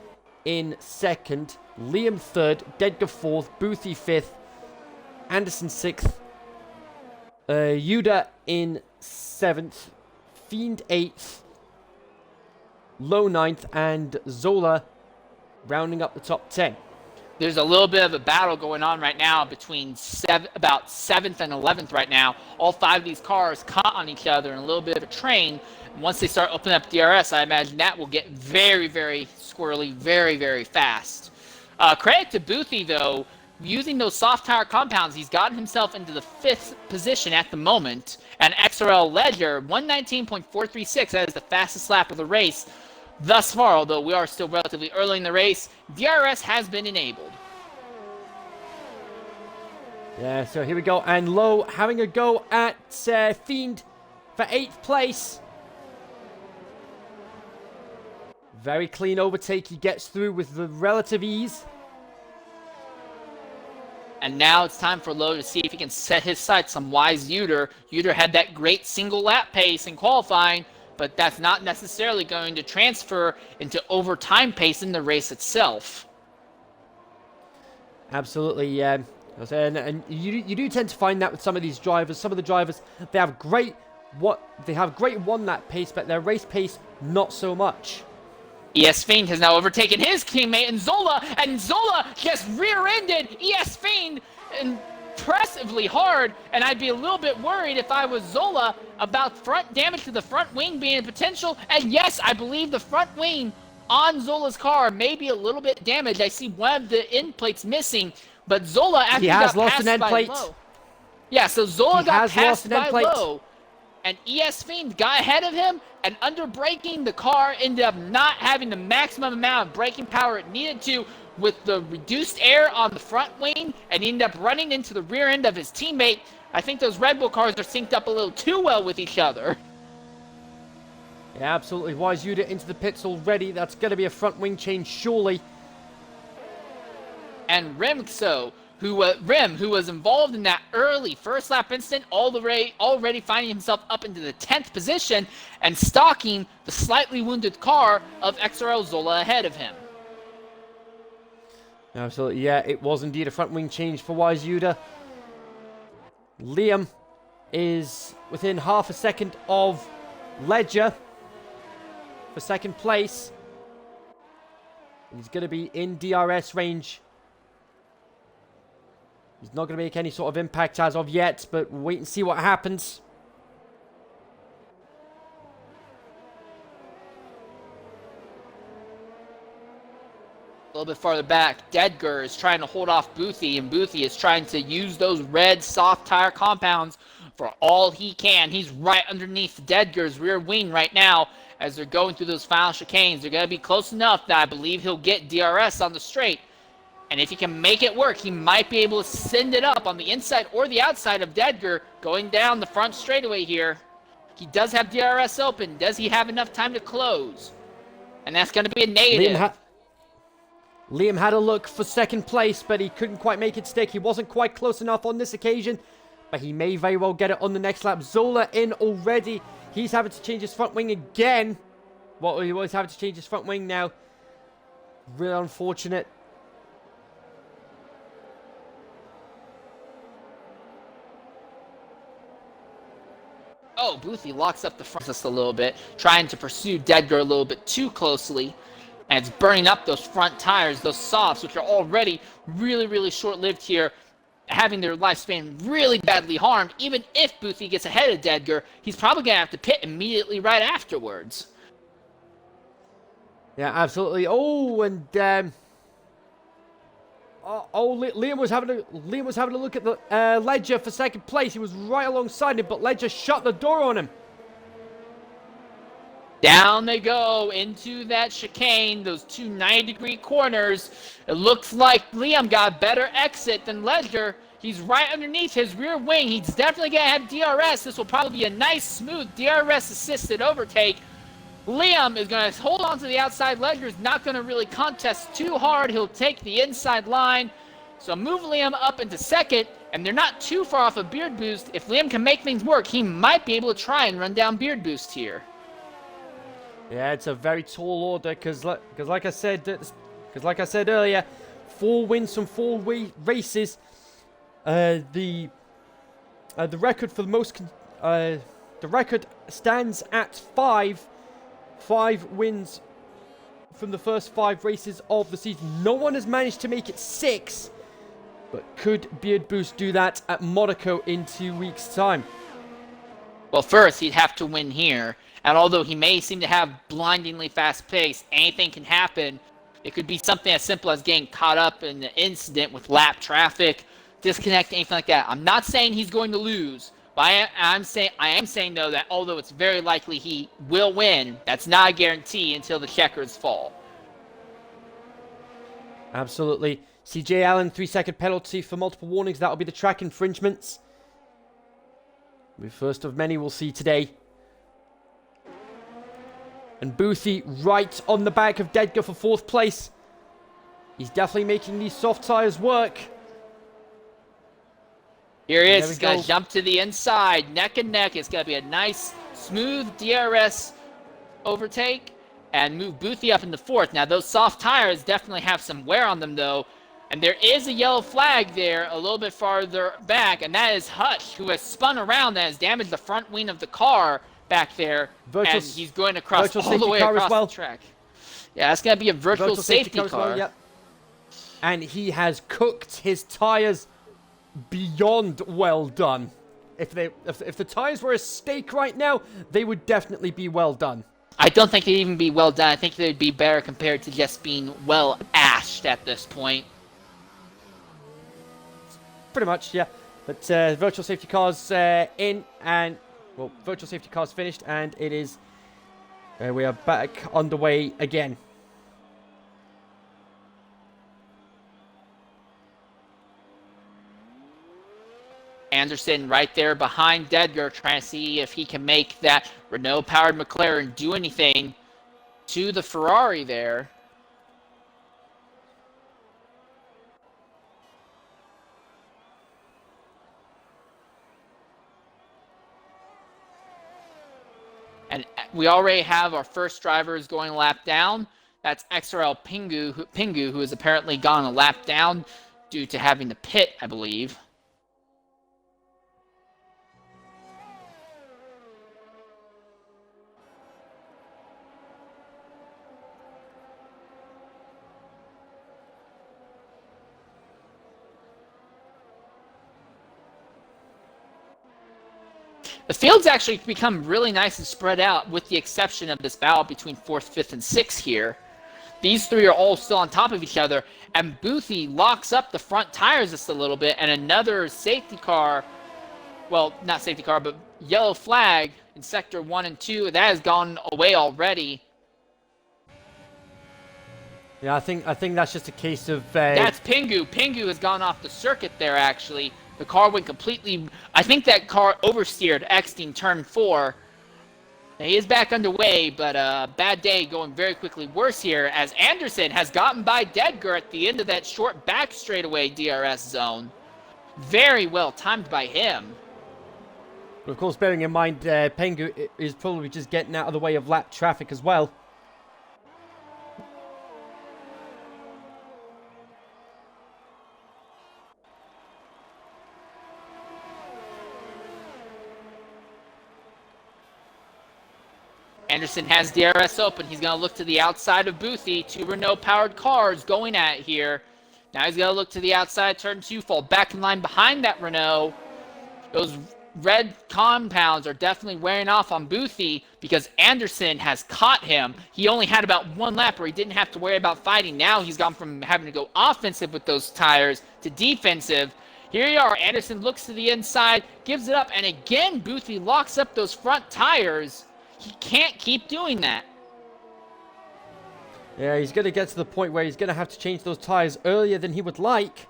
in second, Liam third, Dedgar fourth, Boothie fifth, Anderson sixth, Yuda in seventh, Fiend eighth, Low ninth, and Zola rounding up the top 10. There's a little bit of a battle going on right now between about 7th and 11th right now. All 5 of these cars caught on each other in a little bit of a train. And once they start opening up DRS, I imagine that will get very, very squirrely, very, very fast. Credit to Boothie, though. Using those soft tire compounds, he's gotten himself into the 5th position at the moment. And XRL Ledger, 119.436, that is the fastest lap of the race. Thus far, although we are still relatively early in the race, DRS has been enabled. Yeah, so here we go. And Low having a go at Fiend for 8th place. Very clean overtake. He gets through with the relative ease. And now it's time for Low to see if he can set his sights on Wise Uter. Uter had that great single lap pace in qualifying, but that's not necessarily going to transfer into overtime pace in the race itself. Absolutely, yeah. And you do tend to find that with some of these drivers. Some of the drivers, they have great one lap pace, but their race pace not so much. ES Fiend has now overtaken his teammate and Zola just rear-ended ES Fiend impressively hard, and I'd be a little bit worried if I was Zola about front damage to the front wing being a potential. And yes, I believe the front wing on Zola's car may be a little bit damaged. I see one of the end plates missing, but Zola after he got passed by Low. Yeah, so Zola got passed by Low, and ES Fiend got ahead of him, and under braking, the car ended up not having the maximum amount of braking power it needed to, with the reduced air on the front wing, and he ended up running into the rear end of his teammate. I think those Red Bull cars are synced up a little too well with each other. Yeah, absolutely. Wise Yuda into the pits already. That's going to be a front wing change, surely. And Remxo, who was involved in that early first lap incident, already finding himself up into the 10th position and stalking the slightly wounded car of XRL Zola ahead of him. Absolutely, yeah, it was indeed a front wing change for Wise Yuda. Liam is within half a second of Ledger for second place. He's going to be in DRS range. He's not going to make any sort of impact as of yet, but we'll wait and see what happens. A little bit farther back, Dedgar is trying to hold off Boothie, and Boothie is trying to use those red soft tire compounds for all he can. He's right underneath Dedgar's rear wing right now as they're going through those final chicanes. They're going to be close enough that I believe he'll get DRS on the straight. And if he can make it work, he might be able to send it up on the inside or the outside of Dedgar going down the front straightaway here. He does have DRS open. Does he have enough time to close? And that's going to be a negative. Liam had a look for second place, but he couldn't quite make it stick. He wasn't quite close enough on this occasion, but he may very well get it on the next lap. Zola in already. He's having to change his front wing again. Well, he was having to change his front wing now. Really unfortunate. Boothie locks up the front just a little bit, trying to pursue Dedgar a little bit too closely. And it's burning up those front tires, those softs, which are already really, really short-lived here, having their lifespan really badly harmed. Even if Boothie gets ahead of Dedgar, he's probably going to have to pit immediately right afterwards. Yeah, absolutely. Oh, and Liam was having a look at the Ledger for second place. He was right alongside him, but Ledger shut the door on him. Down they go into that chicane, those two 90-degree corners. It looks like Liam got a better exit than Ledger. He's right underneath his rear wing. He's definitely going to have DRS. This will probably be a nice, smooth DRS-assisted overtake. Liam is going to hold on to the outside. Ledger is not going to really contest too hard. He'll take the inside line. So move Liam up into second, and they're not too far off of Beard Boost. If Liam can make things work, he might be able to try and run down Beard Boost here. Yeah, it's a very tall order because, like I said earlier, 4 wins from 4 races. The record for the most, the record stands at 5 wins from the first 5 races of the season. No one has managed to make it 6, but could Beard Boost do that at Monaco in 2 weeks' time? Well, first he'd have to win here. And although he may seem to have blindingly fast pace, anything can happen. It could be something as simple as getting caught up in an incident with lap traffic, disconnect, anything like that. I'm not saying he's going to lose, but I am saying though that although it's very likely he will win, that's not a guarantee until the checkers fall. Absolutely. CJ Allen, 3-second penalty for multiple warnings. That'll be the track infringements. The first of many we'll see today. And Boothie right on the back of Dedgar for 4th place. He's definitely making these soft tires work. Here he is. He's going to jump to the inside, neck and neck. It's going to be a nice, smooth DRS overtake and move Boothie up into 4th. Now, those soft tires definitely have some wear on them, though. And there is a yellow flag there a little bit farther back, and that is Hutch, who has spun around and has damaged the front wing of the car back there, and he's going to cross all the way across the track. Yeah, that's going to be a virtual safety car. Well, yep. And he has cooked his tires beyond well done. If the tires were a steak right now, they would definitely be well done. I don't think they'd even be well done. I think they'd be better compared to just being well ashed at this point. Pretty much, yeah. But virtual safety cars in, and well, virtual safety cars finished, and it is we are back underway again. Anderson right there behind Dedgar, trying to see if he can make that Renault-powered McLaren do anything to the Ferrari there. And we already have our first drivers going a lap down. That's XRL Pingu, who has apparently gone a lap down due to having to pit, I believe. The field's actually become really nice and spread out, with the exception of this battle between 4th, 5th, and 6th here. These 3 are all still on top of each other, and Boothie locks up the front tires just a little bit, and another safety car, well, not safety car, but yellow flag in Sector 1 and 2, that has gone away already. Yeah, I think that's just a case of... That's Pingu. Pingu has gone off the circuit there, actually. The car went completely... I think that car oversteered, exiting turn 4. Now, he is back underway, but bad day going very quickly worse here, as Anderson has gotten by Dedgar at the end of that short back straightaway DRS zone. Very well timed by him. But of course, bearing in mind, Pengu is probably just getting out of the way of lap traffic as well. Anderson has DRS open. He's going to look to the outside of Boothie. 2 Renault-powered cars going at it here. Now he's going to look to the outside, turn 2, fall back in line behind that Renault. Those red compounds are definitely wearing off on Boothie because Anderson has caught him. He only had about 1 lap where he didn't have to worry about fighting. Now he's gone from having to go offensive with those tires to defensive. Here you are. Anderson looks to the inside, gives it up, and again Boothie locks up those front tires. He can't keep doing that. Yeah, he's going to get to the point where he's going to have to change those tires earlier than he would like.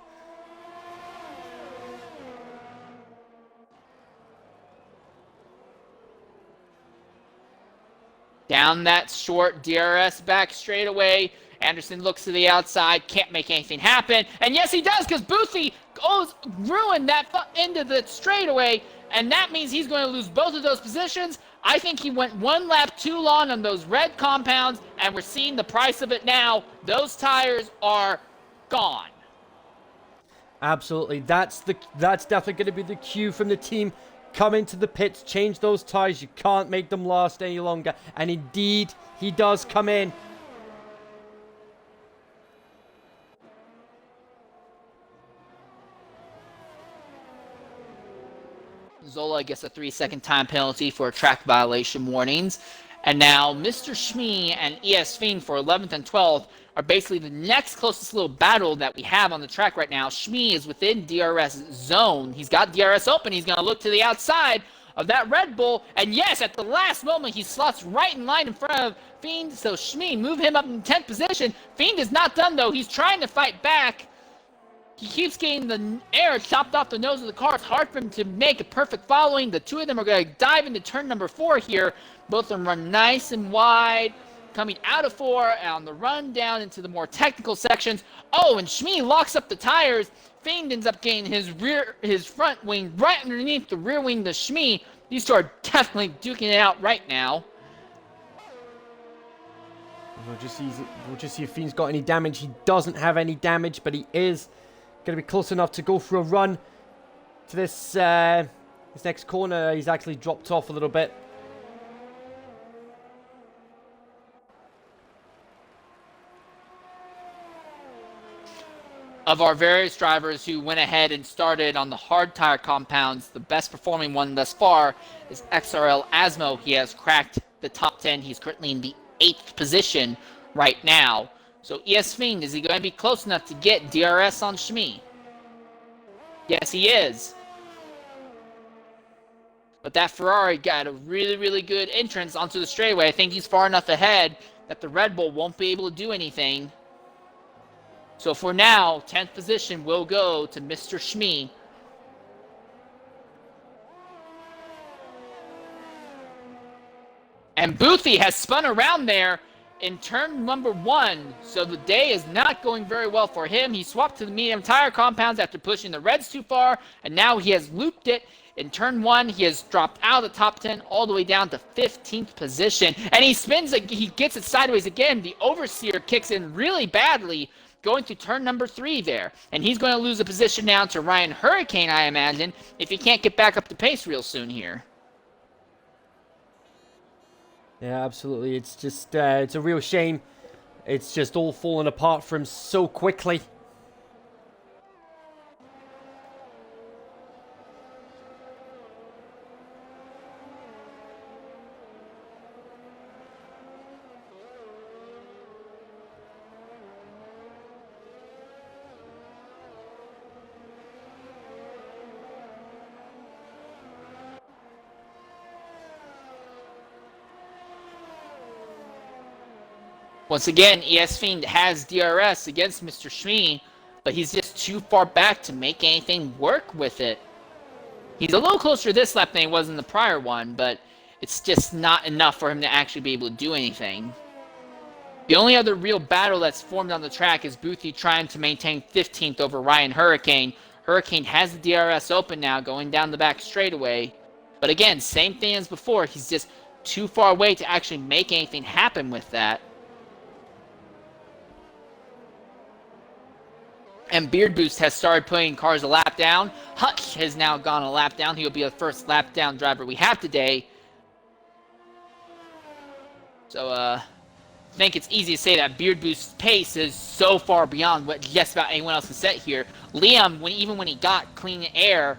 Down that short DRS back straightaway. Anderson looks to the outside, can't make anything happen. And yes, he does, because Boothie ruined that end of the straightaway, and that means he's going to lose both of those positions. I think he went 1 lap too long on those red compounds, and we're seeing the price of it now. Those tires are gone. Absolutely. That's definitely going to be the cue from the team. Come into the pits, change those tires. You can't make them last any longer. And indeed, he does come in. Zola gets a 3-second time penalty for track violation warnings. And now Mr. Shmee and ES Fiend for 11th and 12th are basically the next closest little battle that we have on the track right now. Shmee is within DRS zone. He's got DRS open. He's going to look to the outside of that Red Bull. And yes, at the last moment, he slots right in line in front of Fiend. So Shmee, move him up in 10th position. Fiend is not done, though. He's trying to fight back. He keeps getting the air chopped off the nose of the car. It's hard for him to make a perfect following. The 2 of them are going to dive into turn number 4 here. Both of them run nice and wide, coming out of 4 and on the run down into the more technical sections. Oh, and Shmee locks up the tires. Fiend ends up getting his front wing right underneath the rear wing to Shmee. These 2 are definitely duking it out right now. We'll just see if Fiend's got any damage. He doesn't have any damage, but he is going to be close enough to go for a run to this next corner. He's actually dropped off a little bit. Of our various drivers who went ahead and started on the hard tire compounds, the best performing one thus far is XRL Asmo. He has cracked the top 10. He's currently in the 8th position right now. So ES Fiend, is he going to be close enough to get DRS on Shmee? Yes, he is. But that Ferrari got a really, really good entrance onto the straightaway. I think he's far enough ahead that the Red Bull won't be able to do anything. So for now, 10th position will go to Mr. Shmee. And Boothie has spun around there in turn number 1, so the day is not going very well for him. He swapped to the medium tire compounds after pushing the reds too far, and now he has looped it. In turn 1, he has dropped out of the top 10 all the way down to 15th position, and he spins, he gets it sideways again. The overseer kicks in really badly, going to turn number 3 there, and he's going to lose a position now to Ryan Hurricane, I imagine, if he can't get back up to pace real soon here. Yeah, absolutely. It's just, it's a real shame. It's just all fallen apart for him so quickly. Once again, ES Fiend has DRS against Mr. Shmee, but he's just too far back to make anything work with it. He's a little closer this lap than he was in the prior one, but it's just not enough for him to actually be able to do anything. The only other real battle that's formed on the track is Boothie trying to maintain 15th over Ryan Hurricane. Hurricane has the DRS open now, going down the back straightaway. But again, same thing as before, he's just too far away to actually make anything happen with that. And Beard Boost has started putting cars a lap down. Hutch has now gone a lap down. He'll be the first lap down driver we have today. So, I think it's easy to say that Beard Boost's pace is so far beyond what just about anyone else can set here. Liam, even when he got clean air,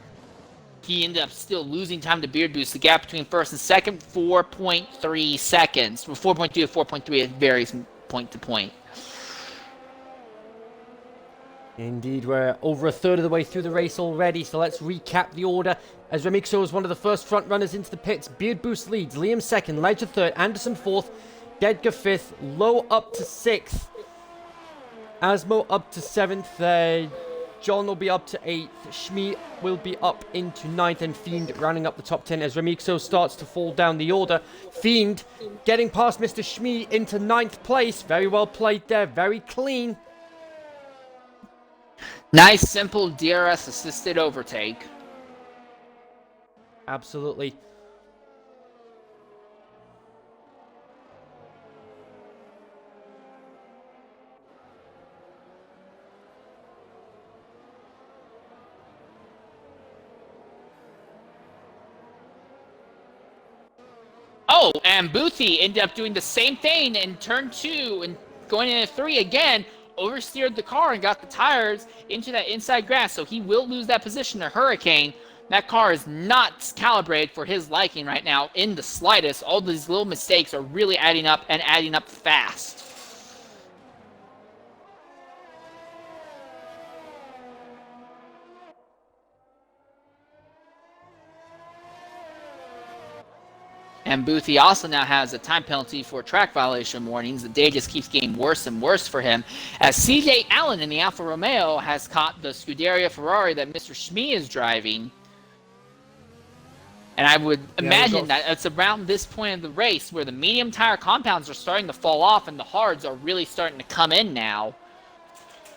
he ended up still losing time to Beard Boost. The gap between first and second, 4.3 seconds. From 4.2 to 4.3, it varies point to point. Indeed, we're over a third of the way through the race already, so let's recap the order. As Remixo is one of the first front runners into the pits, Beard Boost leads, Liam second, Ledger third, Anderson fourth, Dedgar fifth, Low up to sixth, Asmo up to seventh, John will be up to eighth, Shmi will be up into ninth, and Fiend rounding up the top 10 as Remixo starts to fall down the order. Fiend getting past Mr. Shmi into ninth place. Very well played there, very clean. Nice, simple DRS-assisted overtake. Absolutely. Oh, and Boothie ended up doing the same thing in turn 2 and going into 3 again. Oversteered the car and got the tires into that inside grass, so he will lose that position to Hurricane. That car is not calibrated for his liking right now in the slightest. All these little mistakes are really adding up and adding up fast. And Boothie also now has a time penalty for track violation warnings. The day just keeps getting worse and worse for him, as CJ Allen in the Alfa Romeo has caught the Scuderia Ferrari that Mr. Shmi is driving. And I would imagine that it's around this point of the race where the medium tire compounds are starting to fall off and the hards are really starting to come in now.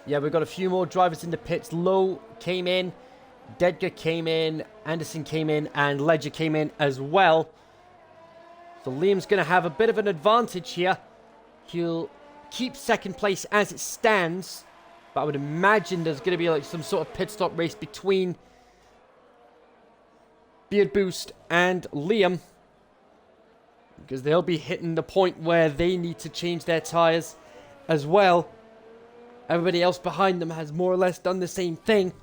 Yeah, we've got a few more drivers in the pits. Lowe came in, Dedgar came in, Anderson came in, and Ledger came in as well. So Liam's going to have a bit of an advantage here. He'll keep second place as it stands. But I would imagine there's going to be like some sort of pit stop race between Beard Boost and Liam. Because they'll be hitting the point where they need to change their tires as well. Everybody else behind them has more or less done the same thing.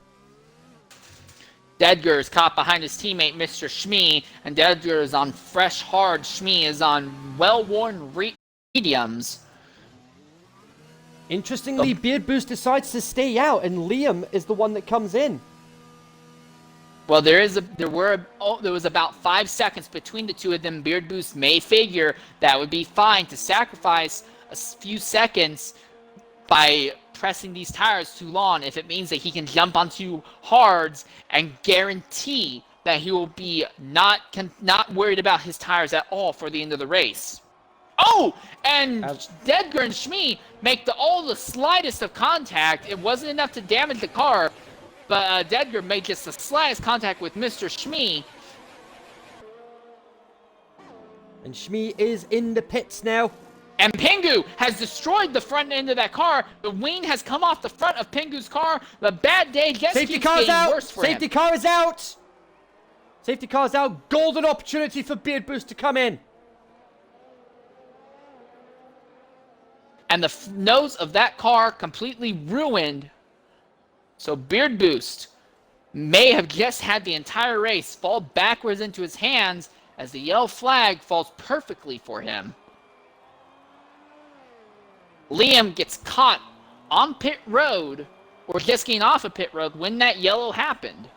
Dedgar is caught behind his teammate, Mr. Shmi, and Dedgar is on fresh, hard. Shmi is on well-worn mediums. Interestingly, Beard Boost decides to stay out, and Liam is the one that comes in. Well, there was about 5 seconds between the two of them. Beard Boost may figure that would be fine to sacrifice a few seconds by pressing these tires too long if it means that he can jump onto hards and guarantee that he will be not worried about his tires at all for the end of the race. Oh, and Dedgar and Shmi make all the slightest of contact. It wasn't enough to damage the car, but Dedgar made just the slightest contact with Mr. Shmi. And Shmi is in the pits now. And Pingu has destroyed the front end of that car. The wing has come off the front of Pingu's car. The bad day just keeps getting worse for him. Safety car is out. Safety car's out. Golden opportunity for Beard Boost to come in. And the nose of that car completely ruined. So Beard Boost may have just had the entire race fall backwards into his hands as the yellow flag falls perfectly for him. Liam gets caught on pit road, or just getting off of pit road, when that yellow happened.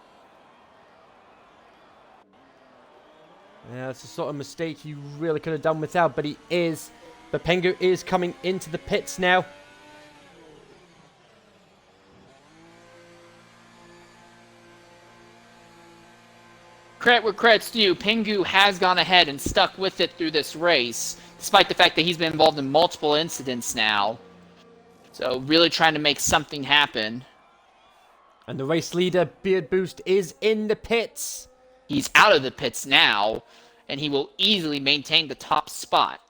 Yeah, that's the sort of mistake he really could have done without, but he is. But Pengu is coming into the pits now. Credit where credit's due, Pingu has gone ahead and stuck with it through this race, despite the fact that he's been involved in multiple incidents now. So really trying to make something happen. And the race leader, Beard Boost, is in the pits. He's out of the pits now, and he will easily maintain the top spot.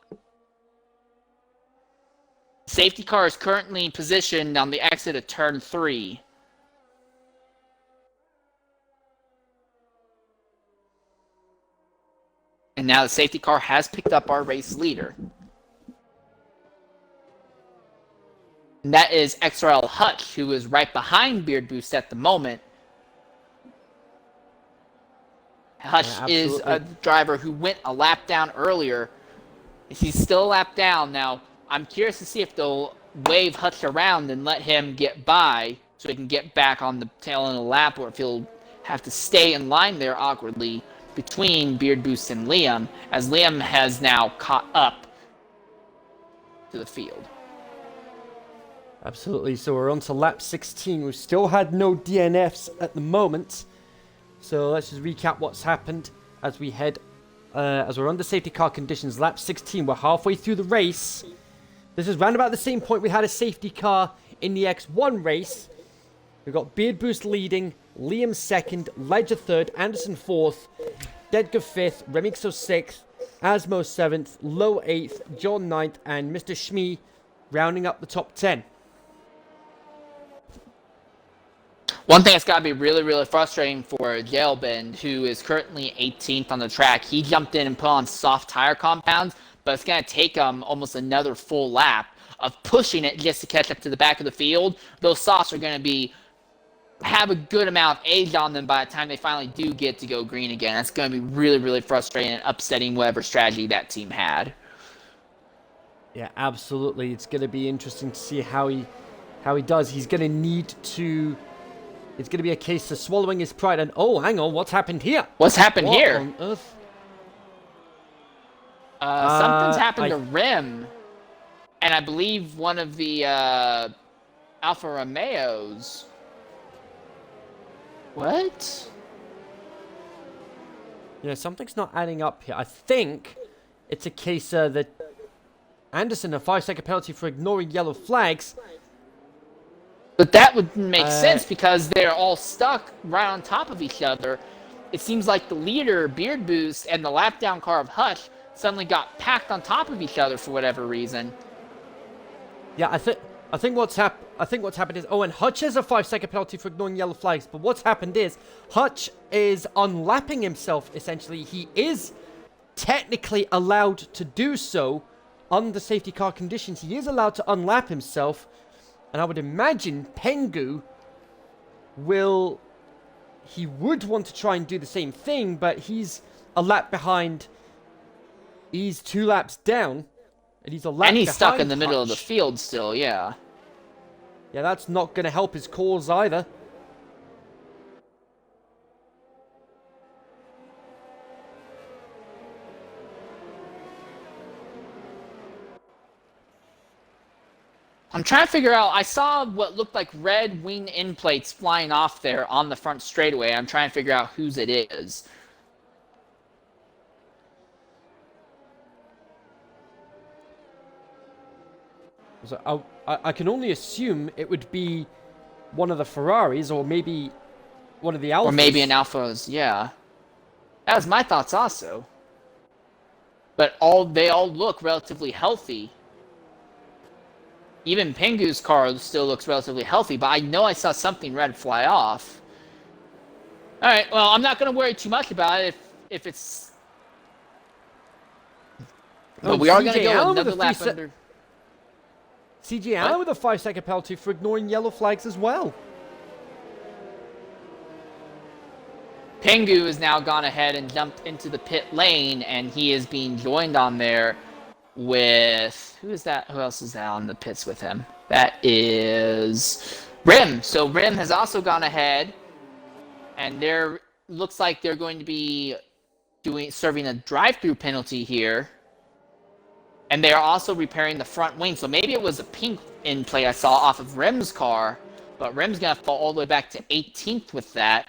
Safety car is currently positioned on the exit of turn 3. And now the safety car has picked up our race leader. And that is XRL Hutch, who is right behind Beard Boost at the moment. Hutch is a driver who went a lap down earlier. He's still a lap down. Now, I'm curious to see if they'll wave Hutch around and let him get by so he can get back on the tail end of the lap, or if he'll have to stay in line there awkwardly between Beard Boost and Liam, as Liam has now caught up to the field. Absolutely. So we're on to lap 16. We've still had no DNFs at the moment. So let's just recap what's happened as we head, as we're under safety car conditions. Lap 16, we're halfway through the race. This is round about the same point we had a safety car in the X1 race. We've got Beard Boost leading, Liam second, Ledger third, Anderson fourth, Dedgar fifth, Remixo sixth, Asmo seventh, Low eighth, John ninth, and Mr. Shmee rounding up the top 10. One thing that's got to be really, really frustrating for Jailbend, who is currently 18th on the track. He jumped in and put on soft tire compounds, but it's going to take him almost another full lap of pushing it just to catch up to the back of the field. Those softs are going to have a good amount of age on them by the time they finally do get to go green again. That's going to be really, really frustrating and upsetting whatever strategy that team had. Yeah, absolutely. It's going to be interesting to see how he does. He's going to need to... It's going to be a case of swallowing his pride and, oh, hang on, what's happened here? What's happened here? What on earth? Something's happened to Rim. And I believe one of the Alfa Romeos. What? Yeah, something's not adding up here. I think it's a case that Anderson, a 5-second penalty for ignoring yellow flags. But that would make sense because they're all stuck right on top of each other. It seems like the leader, Beard Boost, and the lap down car of Hutch suddenly got packed on top of each other for whatever reason. Yeah, I think what's happened is, and Hutch has a 5-second penalty for ignoring yellow flags. But what's happened is Hutch is unlapping himself. Essentially, he is technically allowed to do so under safety car conditions. He is allowed to unlap himself. And I would imagine Pengu would want to try and do the same thing, but he's a lap behind. He's 2 laps down, and he's a lap behind. And he's stuck in the middle Hutch. of the field still, yeah. Yeah, that's not going to help his cause either. I'm trying to figure out, I saw what looked like red wing end plates flying off there on the front straightaway. I'm trying to figure out whose it is. So I can only assume it would be one of the Ferraris, or maybe one of the Alphas. Or maybe an Alphas, yeah. That was my thoughts also. But they all look relatively healthy. Even Pengu's car still looks relatively healthy, but I know I saw something red fly off. Alright, well, I'm not going to worry too much about it if it's... But we are going to go another lap under... CJ Allen with a 5-second penalty for ignoring yellow flags as well. Pengu has now gone ahead and jumped into the pit lane, and he is being joined on there with... Who is that? Who else is that on the pits with him? That is Rim. So Rim has also gone ahead, and looks like they're going to be serving a drive-through penalty here. And they are also repairing the front wing. So maybe it was a pink in play I saw off of Rim's car, but Rim's going to fall all the way back to 18th with that.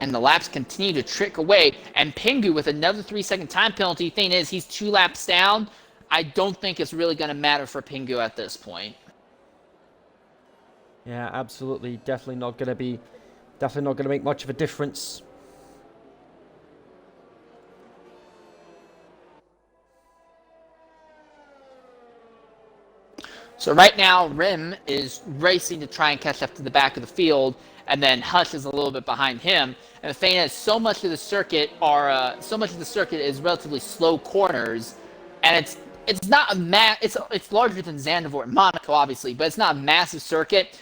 And the laps continue to trick away. And Pengu with another 3-second time penalty. Thing is, he's 2 laps down. I don't think it's really going to matter for Pengu at this point. Yeah, absolutely. Definitely not going to make much of a difference. So right now, Rim is racing to try and catch up to the back of the field, and then Hush is a little bit behind him. And the thing is, so much of the circuit is relatively slow corners, and it's not a it's larger than Zandvoort and Monaco, obviously, but it's not a massive circuit.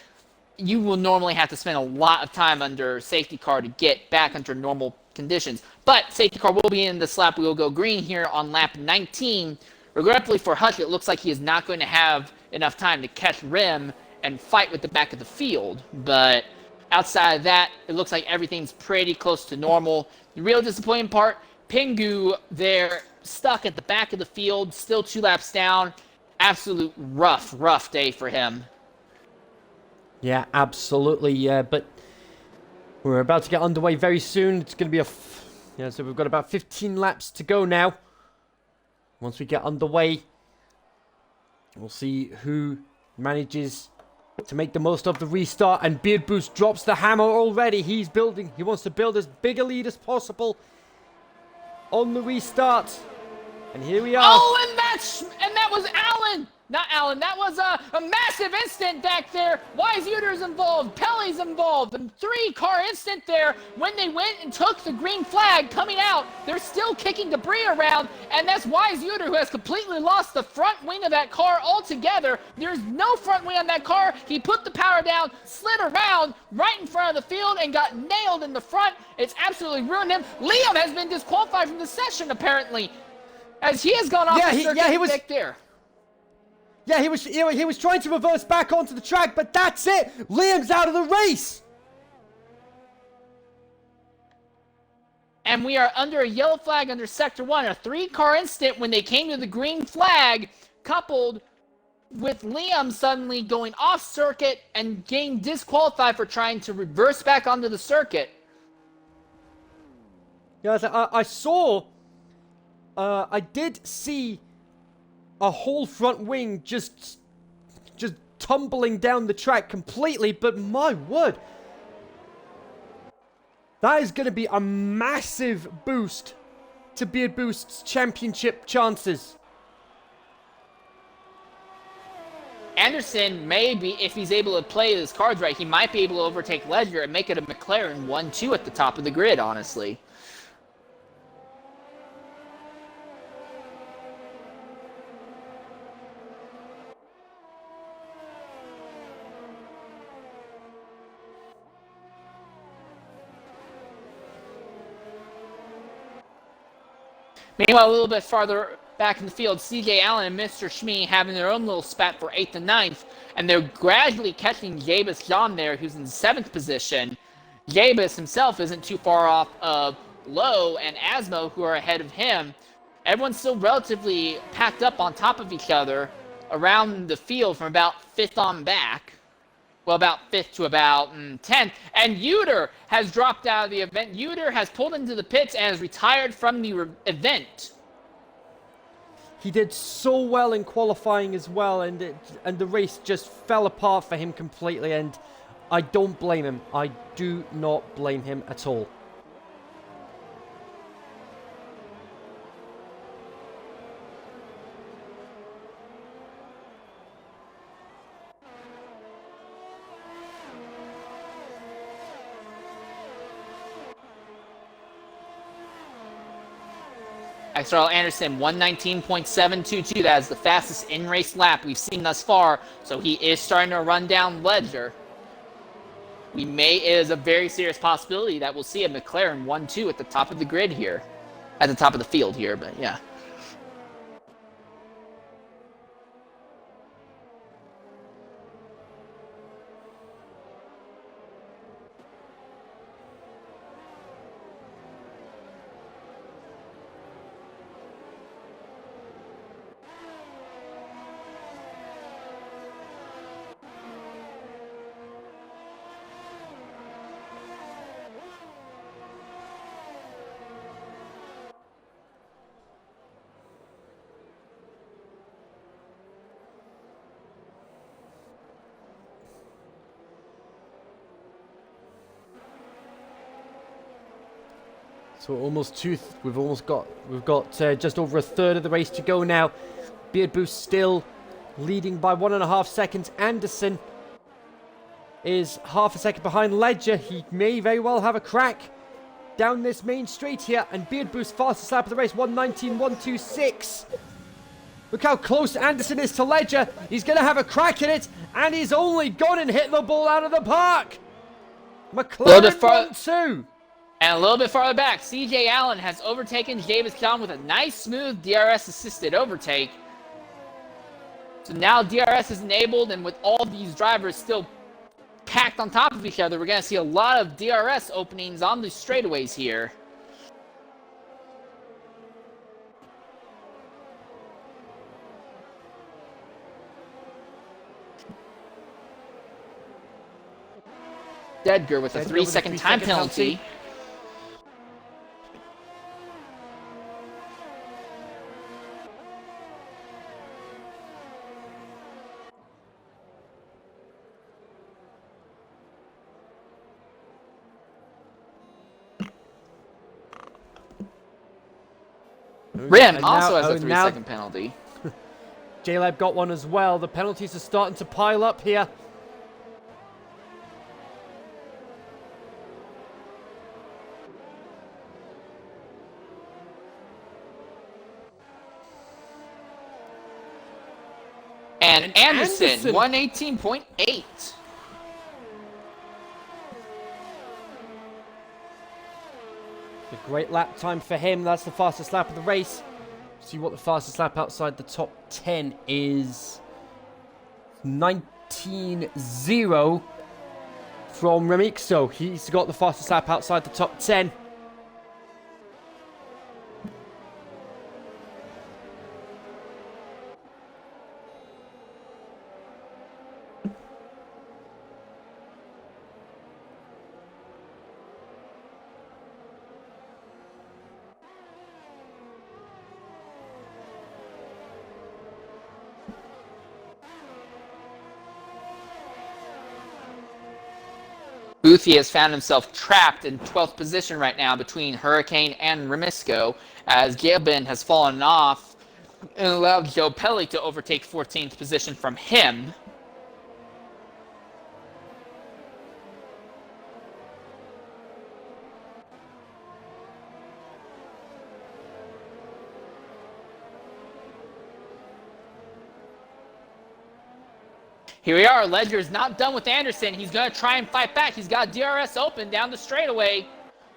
You will normally have to spend a lot of time under safety car to get back under normal conditions. But safety car will be in this lap. We will go green here on lap 19. Regretfully for Hush, it looks like he is not going to have enough time to catch Rim and fight with the back of the field. But outside of that, it looks like everything's pretty close to normal. The real disappointing part, Pingu, they're stuck at the back of the field, still 2 laps down. Absolute rough day for him. Yeah, absolutely. Yeah, but we're about to get underway very soon. It's going to be so we've got about 15 laps to go now. Once we get underway, we'll see who manages to make the most of the restart. And Beard Boost drops the hammer already. He wants to build as big a lead as possible on the restart. And here we are. Oh, and that was Alan. Not Alan. That was a massive incident back there. Wise Uter's involved. Pelly's involved. The 3-car incident there when they went and took the green flag coming out. They're still kicking debris around, and that's Wise Uter who has completely lost the front wing of that car altogether. There's no front wing on that car. He put the power down, slid around right in front of the field, and got nailed in the front. It's absolutely ruined him. Liam has been disqualified from the session, apparently, as he has gone off the circuit back there. Yeah, he was trying to reverse back onto the track, but that's it. Liam's out of the race. And we are under a yellow flag under Sector 1, a 3-car incident when they came to the green flag, coupled with Liam suddenly going off circuit and getting disqualified for trying to reverse back onto the circuit. Yeah, I did see a whole front wing just tumbling down the track completely, but my word, that is going to be a massive boost to Beard Boost's championship chances. Anderson maybe, if he's able to play his cards right, he might be able to overtake Ledger and make it a McLaren 1-2 at the top of the grid, honestly. Meanwhile, a little bit farther back in the field, CJ Allen and Mr. Shmee having their own little spat for 8th and 9th, and they're gradually catching Jabus John there, who's in 7th position. Jabus himself isn't too far off of Lowe and Asmo, who are ahead of him. Everyone's still relatively packed up on top of each other around the field from about 5th on back. Well, about 5th to about 10th. And Uter has dropped out of the event. Uter has pulled into the pits and has retired from the event. He did so well in qualifying as well, and the race just fell apart for him completely, and I don't blame him. I do not blame him at all. XRL Anderson, 119.722. That is the fastest in-race lap we've seen thus far. So he is starting to run down Ledger. It is a very serious possibility that we'll see a McLaren 1-2 at the top of the grid here. At the top of the field here, but yeah. So we've got just over a third of the race to go now. Beard Boost still leading by 1.5 seconds. Anderson is half a second behind Ledger. He may very well have a crack down this main straight here. And Beard Boost, fastest lap of the race, 1:19.126. Look how close Anderson is to Ledger. He's going to have a crack at it. And he's only gone and hit the ball out of the park. McLaren 1-2. And a little bit farther back, CJ Allen has overtaken Davis John with a nice, smooth DRS-assisted overtake. So now DRS is enabled, and with all these drivers still packed on top of each other, we're going to see a lot of DRS openings on the straightaways here. Dedger with a 3-second time penalty. Rim also has a 3-second penalty. J-Lab got one as well. The penalties are starting to pile up here. And Anderson, 118.8. A great lap time for him. That's the fastest lap of the race. See what the fastest lap outside the top 10 is. 19.0 from Remixo. He's got the fastest lap outside the top 10. Boothie has found himself trapped in 12th position right now between Hurricane and Remisco, as Gabin has fallen off and allowed Joe Pelli to overtake 14th position from him. Here we are. Ledger's not done with Anderson. He's going to try and fight back. He's got DRS open down the straightaway.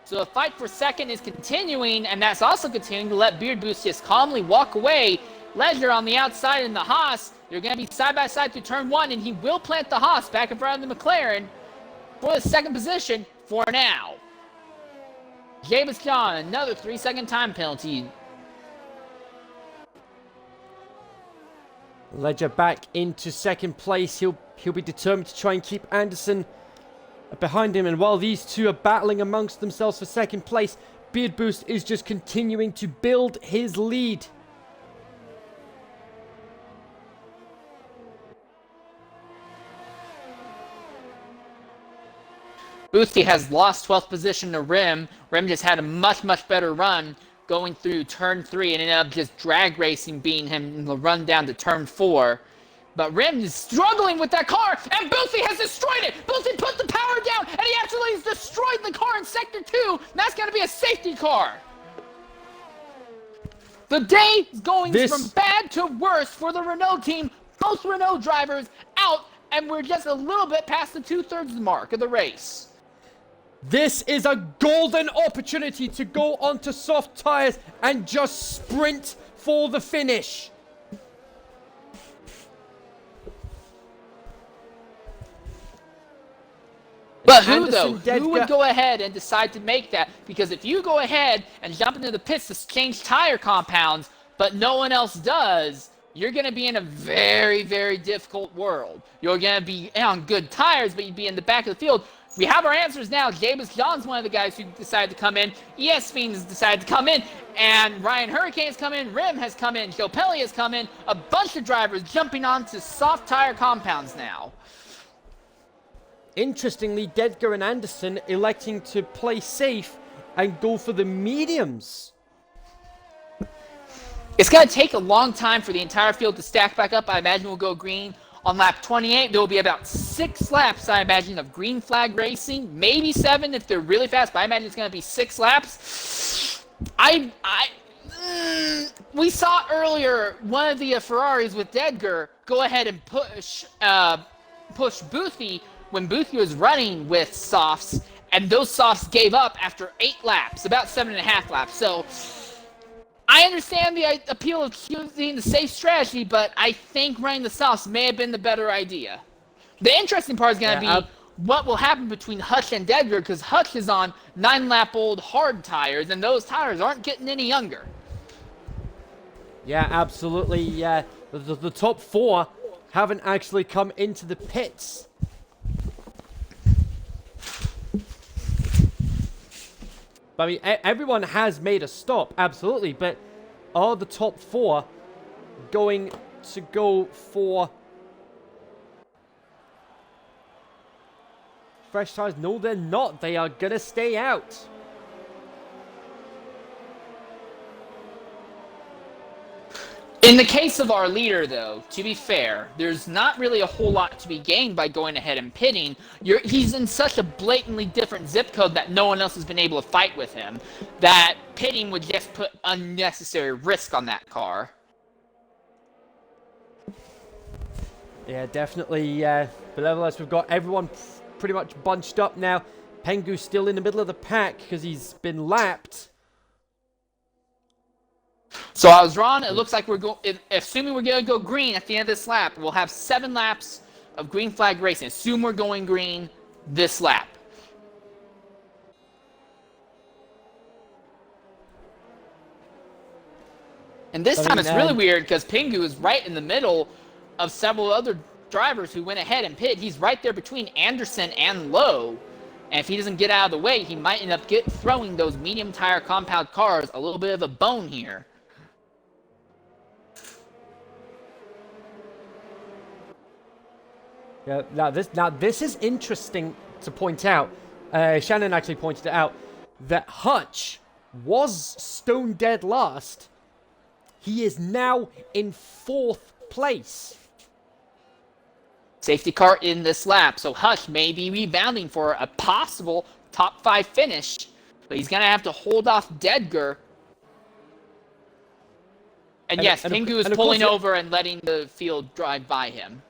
So the fight for second is continuing, and that's also continuing to let Beard Boost just calmly walk away. Ledger on the outside in the Haas. They're going to be side by side through turn one, and he will plant the Haas back in front of the McLaren for the second position for now. James John, another 3-second time penalty. Ledger back into second place. He'll be determined to try and keep Anderson behind him. And while these two are battling amongst themselves for second place, Beard Boost is just continuing to build his lead. Boosty has lost 12th position to Rim. Rim just had a much, much better run going through turn 3 and ended up just drag racing, beating him in the run down to turn 4. But Rim is struggling with that car, and Boosty has destroyed it! Boosty put the power down, and he absolutely has destroyed the car in Sector 2! That's going to be a safety car! The day is going from bad to worse for the Renault team. Both Renault drivers out, and we're just a little bit past the 2/3 mark of the race. This is a golden opportunity to go onto soft tires and just sprint for the finish. But who, though? Who would go ahead and decide to make that? Because if you go ahead and jump into the pits to change tire compounds, but no one else does, you're going to be in a very, very difficult world. You're going to be on good tires, but you'd be in the back of the field. We have our answers now. James John's one of the guys who decided to come in. ES Fiends decided to come in. And Ryan Hurricane's come in. Rim has come in. Joe Pelli has come in. A bunch of drivers jumping onto soft tire compounds now. Interestingly, Dedgar and Anderson electing to play safe and go for the mediums. It's going to take a long time for the entire field to stack back up. I imagine we'll go green on lap 28. There will be about 6 laps, I imagine, of green flag racing. Maybe 7 if they're really fast, but I imagine it's going to be 6 laps. We saw earlier one of the Ferraris with Dedger go ahead and push Boothie when Boothie was running with softs, and those softs gave up after 8 laps, about 7.5 laps. So I understand the appeal of choosing the safe strategy, but I think running the softs may have been the better idea. The interesting part is going to be what will happen between Hutch and Dedger, because Hutch is on 9-lap-old hard tires, and those tires aren't getting any younger. Yeah, absolutely. Yeah, the top 4 haven't actually come into the pits. I mean, everyone has made a stop, absolutely, but are the top 4 going to go for fresh tires? No, they're not. They are going to stay out. In the case of our leader, though, to be fair, there's not really a whole lot to be gained by going ahead and pitting. He's in such a blatantly different zip code that no one else has been able to fight with him, that pitting would just put unnecessary risk on that car. Yeah, definitely. But nevertheless, we've got everyone pretty much bunched up now. Pengu's still in the middle of the pack because he's been lapped. So I was wrong. It looks like assuming we're going to go green at the end of this lap, we'll have 7 laps of green flag racing. Assume we're going green this lap. And this time it's really weird because Pingu is right in the middle of several other drivers who went ahead and pit. He's right there between Anderson and Lowe. And if he doesn't get out of the way, he might end up throwing those medium tire compound cars a little bit of a bone here. Yeah, now this is interesting to point out. Shannon actually pointed it out that Hutch was stone dead last. He is now in 4th place. Safety car in this lap, so Hutch may be rebounding for a possible top 5 finish, but he's going to have to hold off Dedger. And yes, Pingu is pulling over and letting the field drive by him.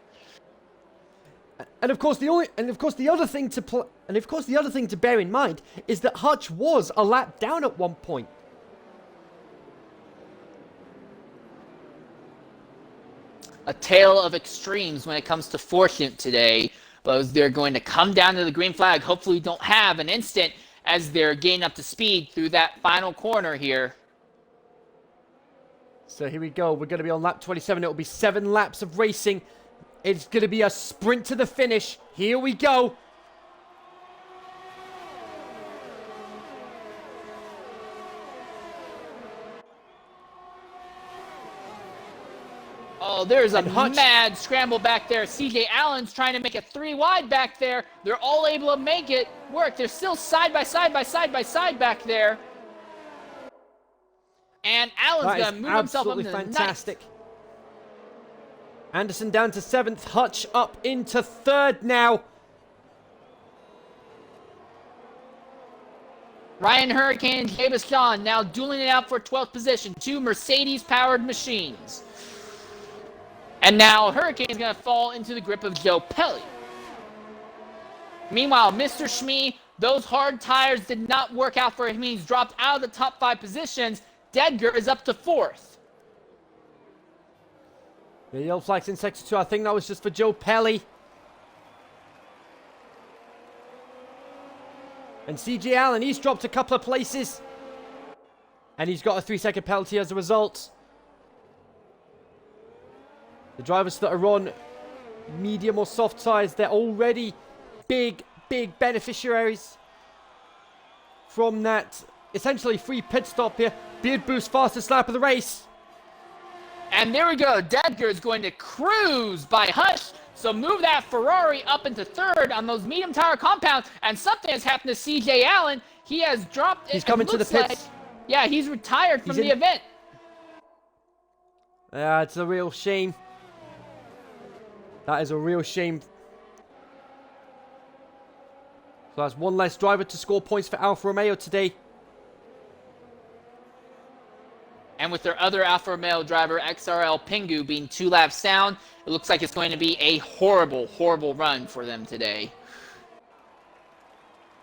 And of course, the other thing to bear in mind is that Hutch was a lap down at one point. A tale of extremes when it comes to fortune today. But they're going to come down to the green flag. Hopefully, we don't have an instant as they're getting up to speed through that final corner here. So here we go. We're going to be on lap 27. It will be 7 laps of racing. It's going to be a sprint to the finish. Here we go. Oh, there's a mad scramble back there. CJ Allen's trying to make it 3 wide back there. They're all able to make it work. They're still side by side back there. And Allen's going to move himself up into fantastic. 9th. Anderson down to 7th. Hutch up into 3rd now. Ryan Hurricane and Jay Bashan now dueling it out for 12th position. 2 Mercedes-powered machines. And now Hurricane's going to fall into the grip of Joe Pelly. Meanwhile, Mr. Shmee, those hard tires did not work out for him. He's dropped out of the top 5 positions. Dedger is up to 4th. The yellow flag's in sector 2. I think that was just for Joe Pelly. And CJ Allen, he's dropped a couple of places. And he's got a 3-second penalty as a result. The drivers that are on medium or soft tires, they're already big beneficiaries from that essentially free pit stop here. Beard boost, fastest lap of the race. And there we go. Dedger is going to cruise by Hutch. So move that Ferrari up into 3rd on those medium tire compounds. And something has happened to CJ Allen. He has dropped. He's coming to the pits. Yeah, he's retired from the event. It's a real shame. That is a real shame. So that's one less driver to score points for Alfa Romeo today. And with their other Alfa Romeo driver, XRL Pingu, being 2 laps down, it looks like it's going to be a horrible, horrible run for them today.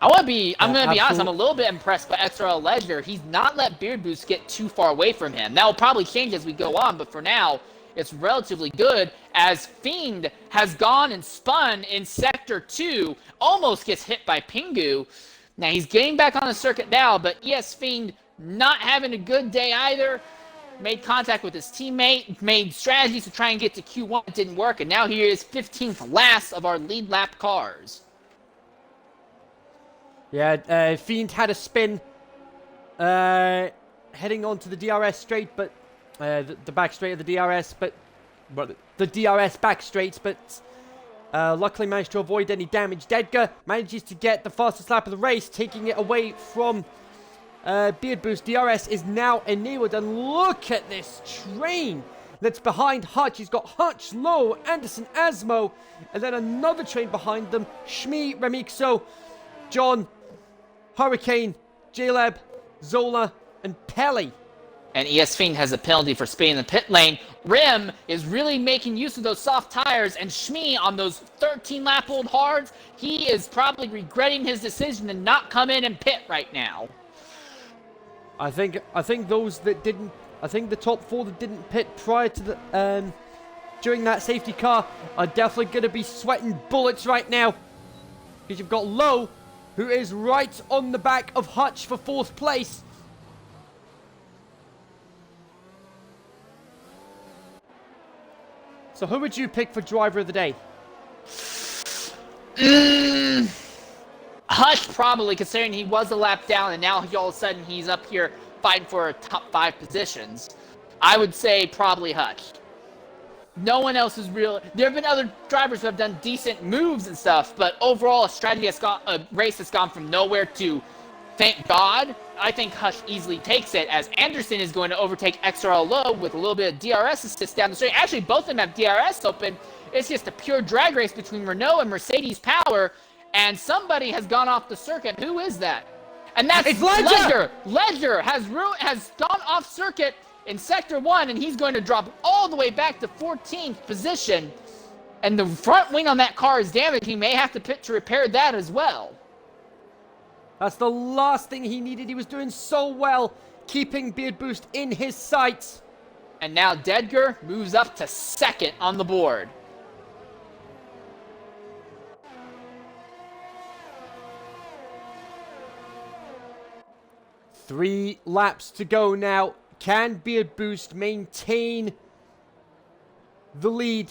I'm going to be honest, I'm a little bit impressed by XRL Ledger. He's not let Beard Boost get too far away from him. That will probably change as we go on, but for now, it's relatively good as Fiend has gone and spun in Sector 2, almost gets hit by Pingu. Now, he's getting back on the circuit now, but ES Fiend not having a good day either. Made contact with his teammate, made strategies to try and get to Q1. It didn't work, and now he is 15th last of our lead lap cars. Yeah, Fiend had a spin heading onto the DRS straight, but the back straight of the DRS, but the DRS back straight, but luckily managed to avoid any damage. Dedgar manages to get the fastest lap of the race, taking it away from Beard Boost. DRS is now enabled, and look at this train that's behind Hutch. He's got Hutch, Lowe, Anderson, Asmo, and then another train behind them. Shmi, Remixo, John, Hurricane, Jaleb, Zola, and Pelly. And ES Fiend has a penalty for speeding the pit lane. Rim is really making use of those soft tires, and Shmi on those 13-lap-old hards, he is probably regretting his decision to not come in and pit right now. I think those that didn't, I think the top 4 that didn't pit prior to the during that safety car are definitely going to be sweating bullets right now, because you've got Lowe, who is right on the back of Hutch for 4th place. So who would you pick for driver of the day? Hutch probably, considering he was a lap down and now all of a sudden he's up here fighting for top 5 positions. I would say probably Hutch. No one else is real. There have been other drivers who have done decent moves and stuff, but overall a race has gone from nowhere to thank God. I think Hutch easily takes it, as Anderson is going to overtake XRL Lowe with a little bit of DRS assist down the straight. Actually, both of them have DRS open. It's just a pure drag race between Renault and Mercedes Power, and somebody has gone off the circuit. Who is that? And that's Ledger. Ledger has gone off circuit in Sector 1, and he's going to drop all the way back to 14th position. And the front wing on that car is damaged. He may have to pit to repair that as well. That's the last thing he needed. He was doing so well, keeping Beard Boost in his sights. And now Dedgar moves up to 2nd on the board. Three laps to go now. Can Beard Boost maintain the lead?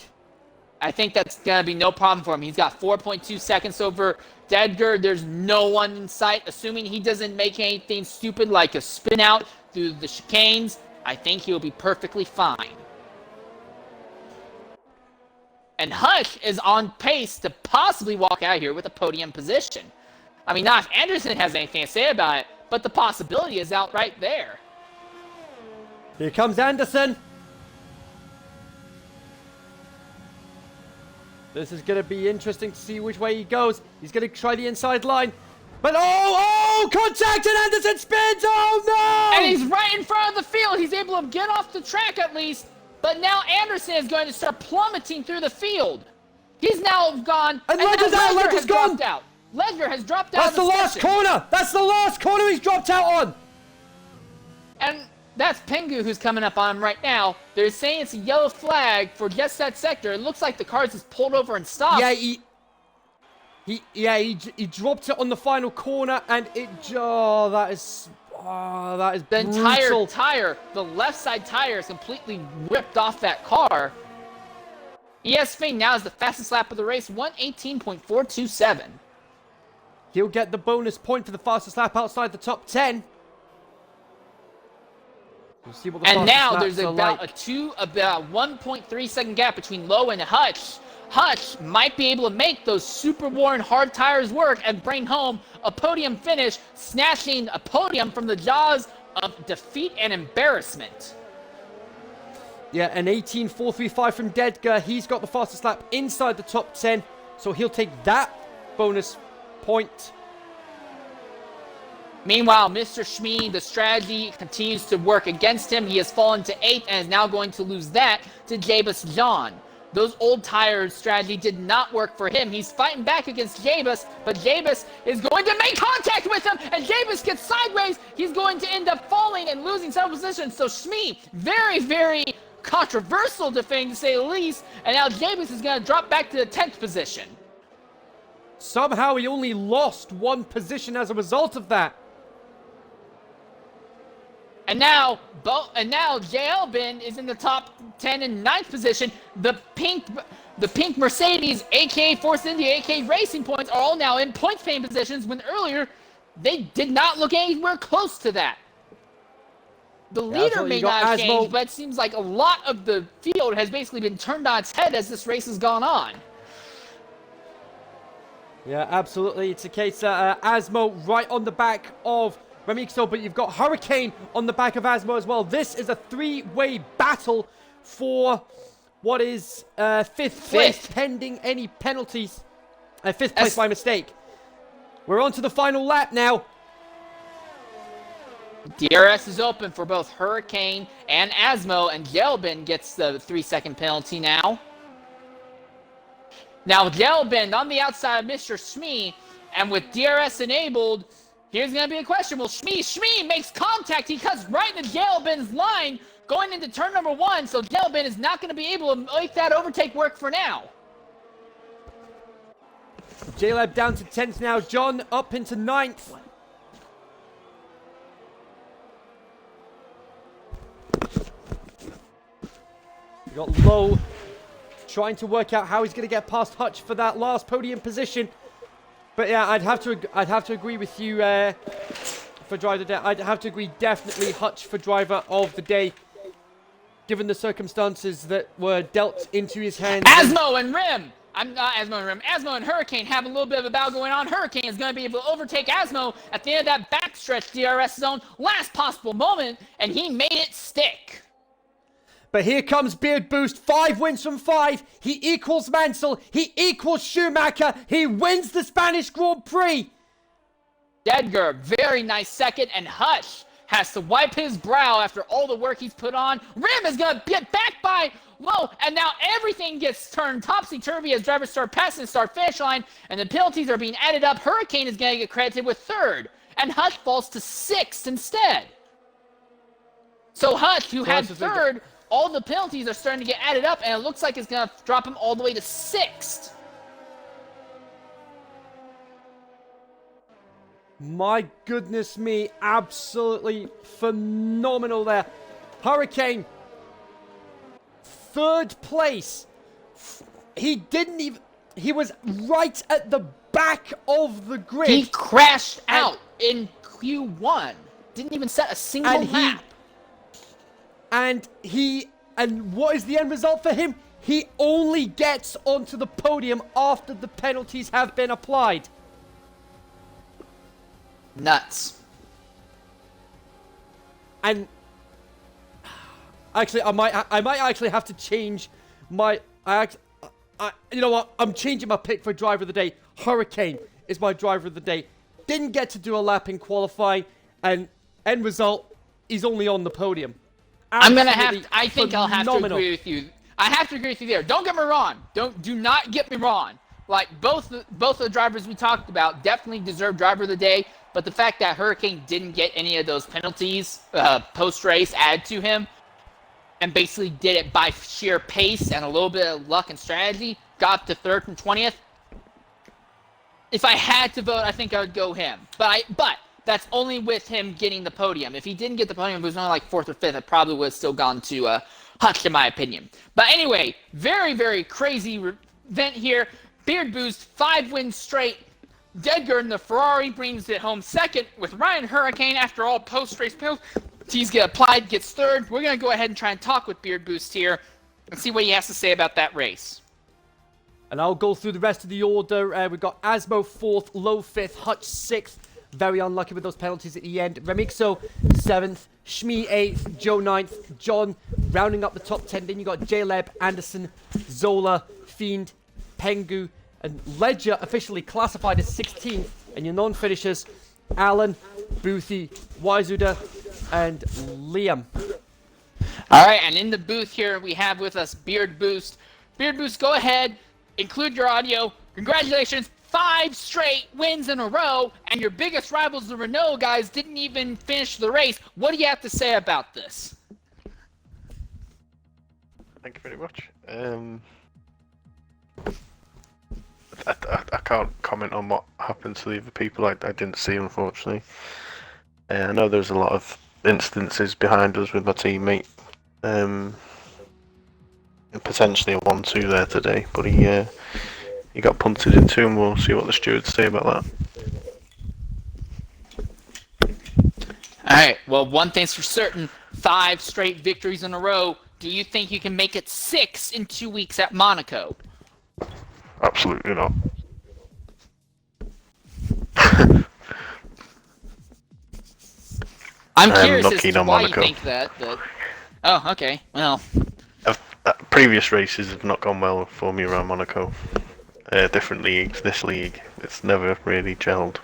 I think that's going to be no problem for him. He's got 4.2 seconds over Dedgar. There's no one in sight. Assuming he doesn't make anything stupid like a spin out through the chicanes, I think he'll be perfectly fine. And Hutch is on pace to possibly walk out here with a podium position. I mean, not if Anderson has anything to say about it, but the possibility is out right there. Here comes Anderson. This is going to be interesting to see which way he goes. He's going to try the inside line. But contact, and Anderson spins. Oh no! And he's right in front of the field. He's able to get off the track at least. But now Anderson is going to start plummeting through the field. He's now gone. And Ledger's out. Ledger's gone. Ledger has dropped out. That's the last corner. That's the last corner he's dropped out on. And that's Pingu who's coming up on him right now. They're saying it's a yellow flag for just that sector. It looks like the car just pulled over and stopped. Yeah, he dropped it on the final corner, and that is the entire tire, the left side tire, is completely ripped off that car. ESV now is the fastest lap of the race, 1:18.427. He'll get the bonus point for the fastest lap outside the top 10. We'll see what the and now laps there's about a 1.3 second gap between Lowe and Hutch. Hutch might be able to make those super worn hard tires work and bring home a podium finish, snatching a podium from the jaws of defeat and embarrassment. Yeah, an 18.435 from Dedgar. He's got the fastest lap inside the top 10, so he'll take that bonus point. Meanwhile, Mr. Shmee, the strategy continues to work against him. He has fallen to 8th and is now going to lose that to Jabus John. Those old tire strategy did not work for him. He's fighting back against Jabus, but Jabus is going to make contact with him, and Jabus gets sideways. He's going to end up falling and losing some position. So Shmee, very, very controversial defending to say the least, and now Jabus is going to drop back to the 10th position. Somehow he only lost 1 position as a result of that. And now JL Bin is in the top 10 and 9th position. The pink Mercedes, aka Force India, aka Racing Points, are all now in points paying positions when earlier they did not look anywhere close to that. The leader may not have changed, but it seems like a lot of the field has basically been turned on its head as this race has gone on. Yeah, absolutely. It's a case Asmo right on the back of Remixo, but you've got Hurricane on the back of Asmo as well. This is a 3-way battle for what is 5th place, pending any penalties. 5th place by mistake. We're on to the final lap now. DRS is open for both Hurricane and Asmo, and Jelbin gets the 3-second penalty now. Now Jelbin on the outside of Mr. Shmee, and with DRS enabled, here's going to be a question. Well, Shmee makes contact. He cuts right into Jelbin's line going into turn number 1, so Jelbin is not going to be able to make that overtake work for now. J-Lab down to 10th now. John up into 9th. We got Low trying to work out how he's going to get past Hutch for that last podium position. But yeah, I'd have to agree with you for driver of the day. I'd have to agree definitely Hutch for driver of the day, given the circumstances that were dealt into his hands. Asmo and Rim! I'm not Asmo and Rim. Asmo and Hurricane have a little bit of a battle going on. Hurricane is going to be able to overtake Asmo at the end of that backstretch DRS zone. Last possible moment, and he made it stick. But here comes Beard Boost. 5 wins from 5. He equals Mansell. He equals Schumacher. He wins the Spanish Grand Prix. Dedgar, very nice second, and Hutch has to wipe his brow after all the work he's put on. Rim is going to get back by Low, and now everything gets turned topsy-turvy as drivers start passing the start-finish line, and the penalties are being added up. Hurricane is going to get credited with 3rd, and Hutch falls to 6th instead. So Hutch, who had 3rd, all the penalties are starting to get added up, and it looks like it's going to drop him all the way to 6th. My goodness me, absolutely phenomenal there. Hurricane, 3rd place. He was right at the back of the grid. He crashed out in Q1. Didn't even set a single lap. And what is the end result for him? He only gets onto the podium after the penalties have been applied. Nuts. And actually, I might actually have to change my. You know what? I'm changing my pick for driver of the day. Hurricane is my driver of the day. Didn't get to do a lap in qualifying, and end result, he's only on the podium. I think I'll have to agree with you. I have to agree with you there. Don't get me wrong. Do not get me wrong. Like both of the drivers we talked about definitely deserve driver of the day, but the fact that Hurricane didn't get any of those penalties post-race added to him, and basically did it by sheer pace and a little bit of luck and strategy, got to 3rd from 20th. If I had to vote, I think I would go him. But that's only with him getting the podium. If he didn't get the podium, if it was only like 4th or 5th, it probably would have still gone to Hutch, in my opinion. But anyway, very, very crazy event here. Beard Boost, 5 wins straight. Dedgar in the Ferrari brings it home 2nd, with Ryan Hurricane, after all post-race penalties get applied, gets 3rd. We're going to go ahead and try and talk with Beard Boost here and see what he has to say about that race. And I'll go through the rest of the order. We've got Asmo 4th, Low 5th, Hutch 6th. very unlucky with those penalties at the end. Remixo 7th, Shmi 8th, Joe 9th, John rounding up the top 10. Then you got Jaleb, Anderson, Zola, Fiend, Pengu, and Ledger officially classified as 16th. And your non-finishers, Alan, Boothie, Wizuda, and Liam. All right, and in the booth here we have with us Beard Boost. Beard Boost, go ahead, include your audio. Congratulations, 5 straight wins in a row, and your biggest rivals, the Renault guys, didn't even finish the race. What do you have to say about this? Thank you very much. I can't comment on what happened to the other people. I didn't see, unfortunately. I know there's a lot of instances behind us with my teammate. Potentially a 1-2 there today, but he got punted into, and we'll see what the stewards say about that. Alright, well, one thing's for certain, 5 straight victories in a row. Do you think you can make it 6 in 2 weeks at Monaco? Absolutely not. I'm curious as keen to on why Monaco. you think that, but... Oh, okay, well... Previous races have not gone well for me around Monaco. Different leagues, this league, it's never really gelled.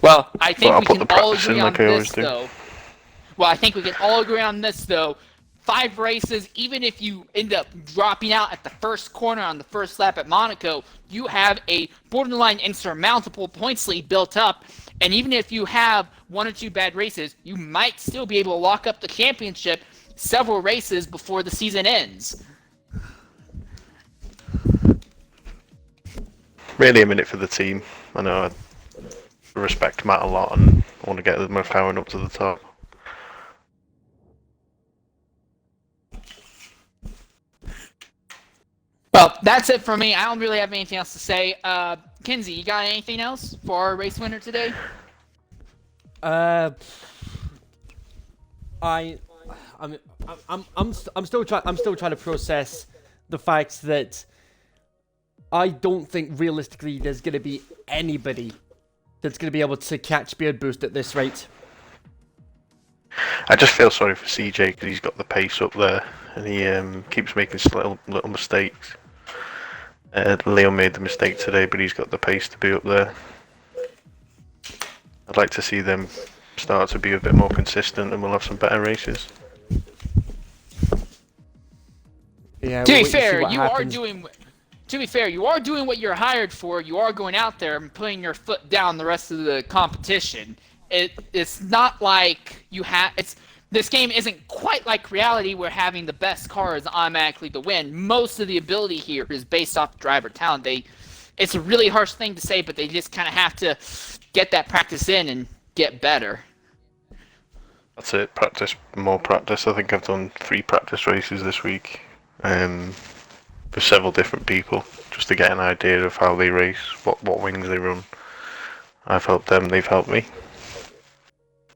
Well, I think we the can all practice in agree on like I always this, do. though. Well, I think we can all agree on this, though. 5 races, even if you end up dropping out at the first corner on the first lap at Monaco, you have a borderline insurmountable points lead built up. And even if you have 1 or 2 bad races, you might still be able to lock up the championship several races before the season ends. Really a minute for the team. I know I respect Matt a lot and I want to get them powering up to the top. Well, that's it for me. I don't really have anything else to say. Kinsey, you got anything else for our race winner today? I'm still trying to process the fact that I don't think realistically there's going to be anybody that's going to be able to catch Beard Boost at this rate. I just feel sorry for CJ because he's got the pace up there and he keeps making little mistakes. Leo made the mistake today, but he's got the pace to be up there. I'd like to see them start to be a bit more consistent and we'll have some better races. Yeah. To be fair, you are doing what you're hired for. You are going out there and putting your foot down the rest of the competition. It's not like you have. This game isn't quite like reality where having the best car is automatically the win. Most of the ability here is based off driver talent. It's a really harsh thing to say, but they just kind of have to get that practice in and get better. That's it. Practice, more practice. I think I've done 3 practice races this week for several different people, just to get an idea of how they race, what wings they run. I've helped them, they've helped me.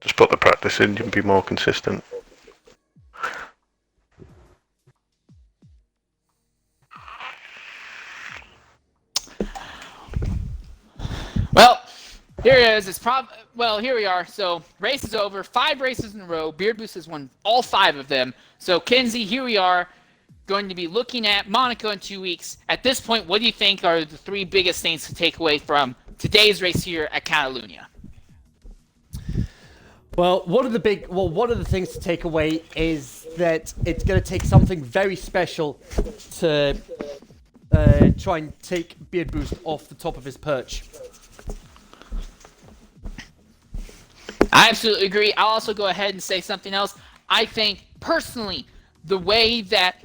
Just put the practice in, you can be more consistent. Well, here it is. Here we are. So, race is over. 5 races in a row. Beard Boost has won all 5 of them. So, Kinsey, here we are, going to be looking at Monaco in 2 weeks. At this point, what do you think are the 3 biggest things to take away from today's race here at Catalunya? Well, one of the things to take away is that it's going to take something very special to try and take Beard Boost off the top of his perch. I absolutely agree. I'll also go ahead and say something else. I think, personally, the way that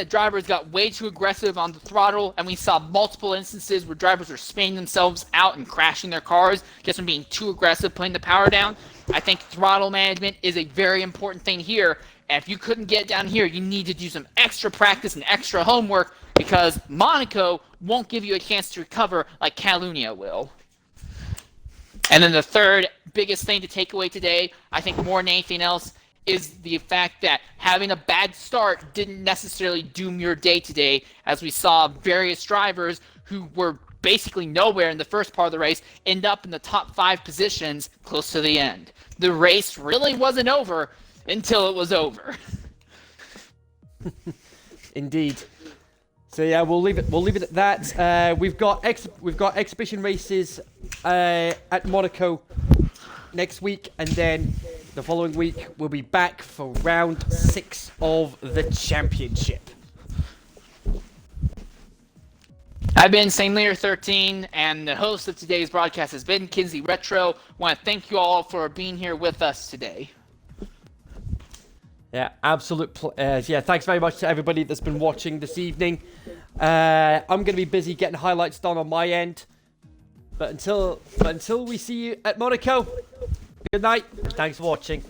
drivers got way too aggressive on the throttle, and we saw multiple instances where drivers were spinning themselves out and crashing their cars just from being too aggressive, putting the power down. I think throttle management is a very important thing here. And if you couldn't get down here, you need to do some extra practice and extra homework because Monaco won't give you a chance to recover like Catalunya will. And then the third biggest thing to take away today, I think more than anything else, is the fact that having a bad start didn't necessarily doom your day today, as we saw various drivers who were basically nowhere in the first part of the race, end up in the top 5 positions close to the end. The race really wasn't over until it was over. Indeed. So yeah, we'll leave it at that. We've got exhibition races at Monaco next week, and then the following week we'll be back for round 6 of the championship. I've been St. Lear 13, and the host of today's broadcast has been Kinsey Retro. I want to thank you all for being here with us today. Yeah, thanks very much to everybody that's been watching this evening. I'm going to be busy getting highlights done on my end. But until we see you at Monaco, good night. Thanks for watching.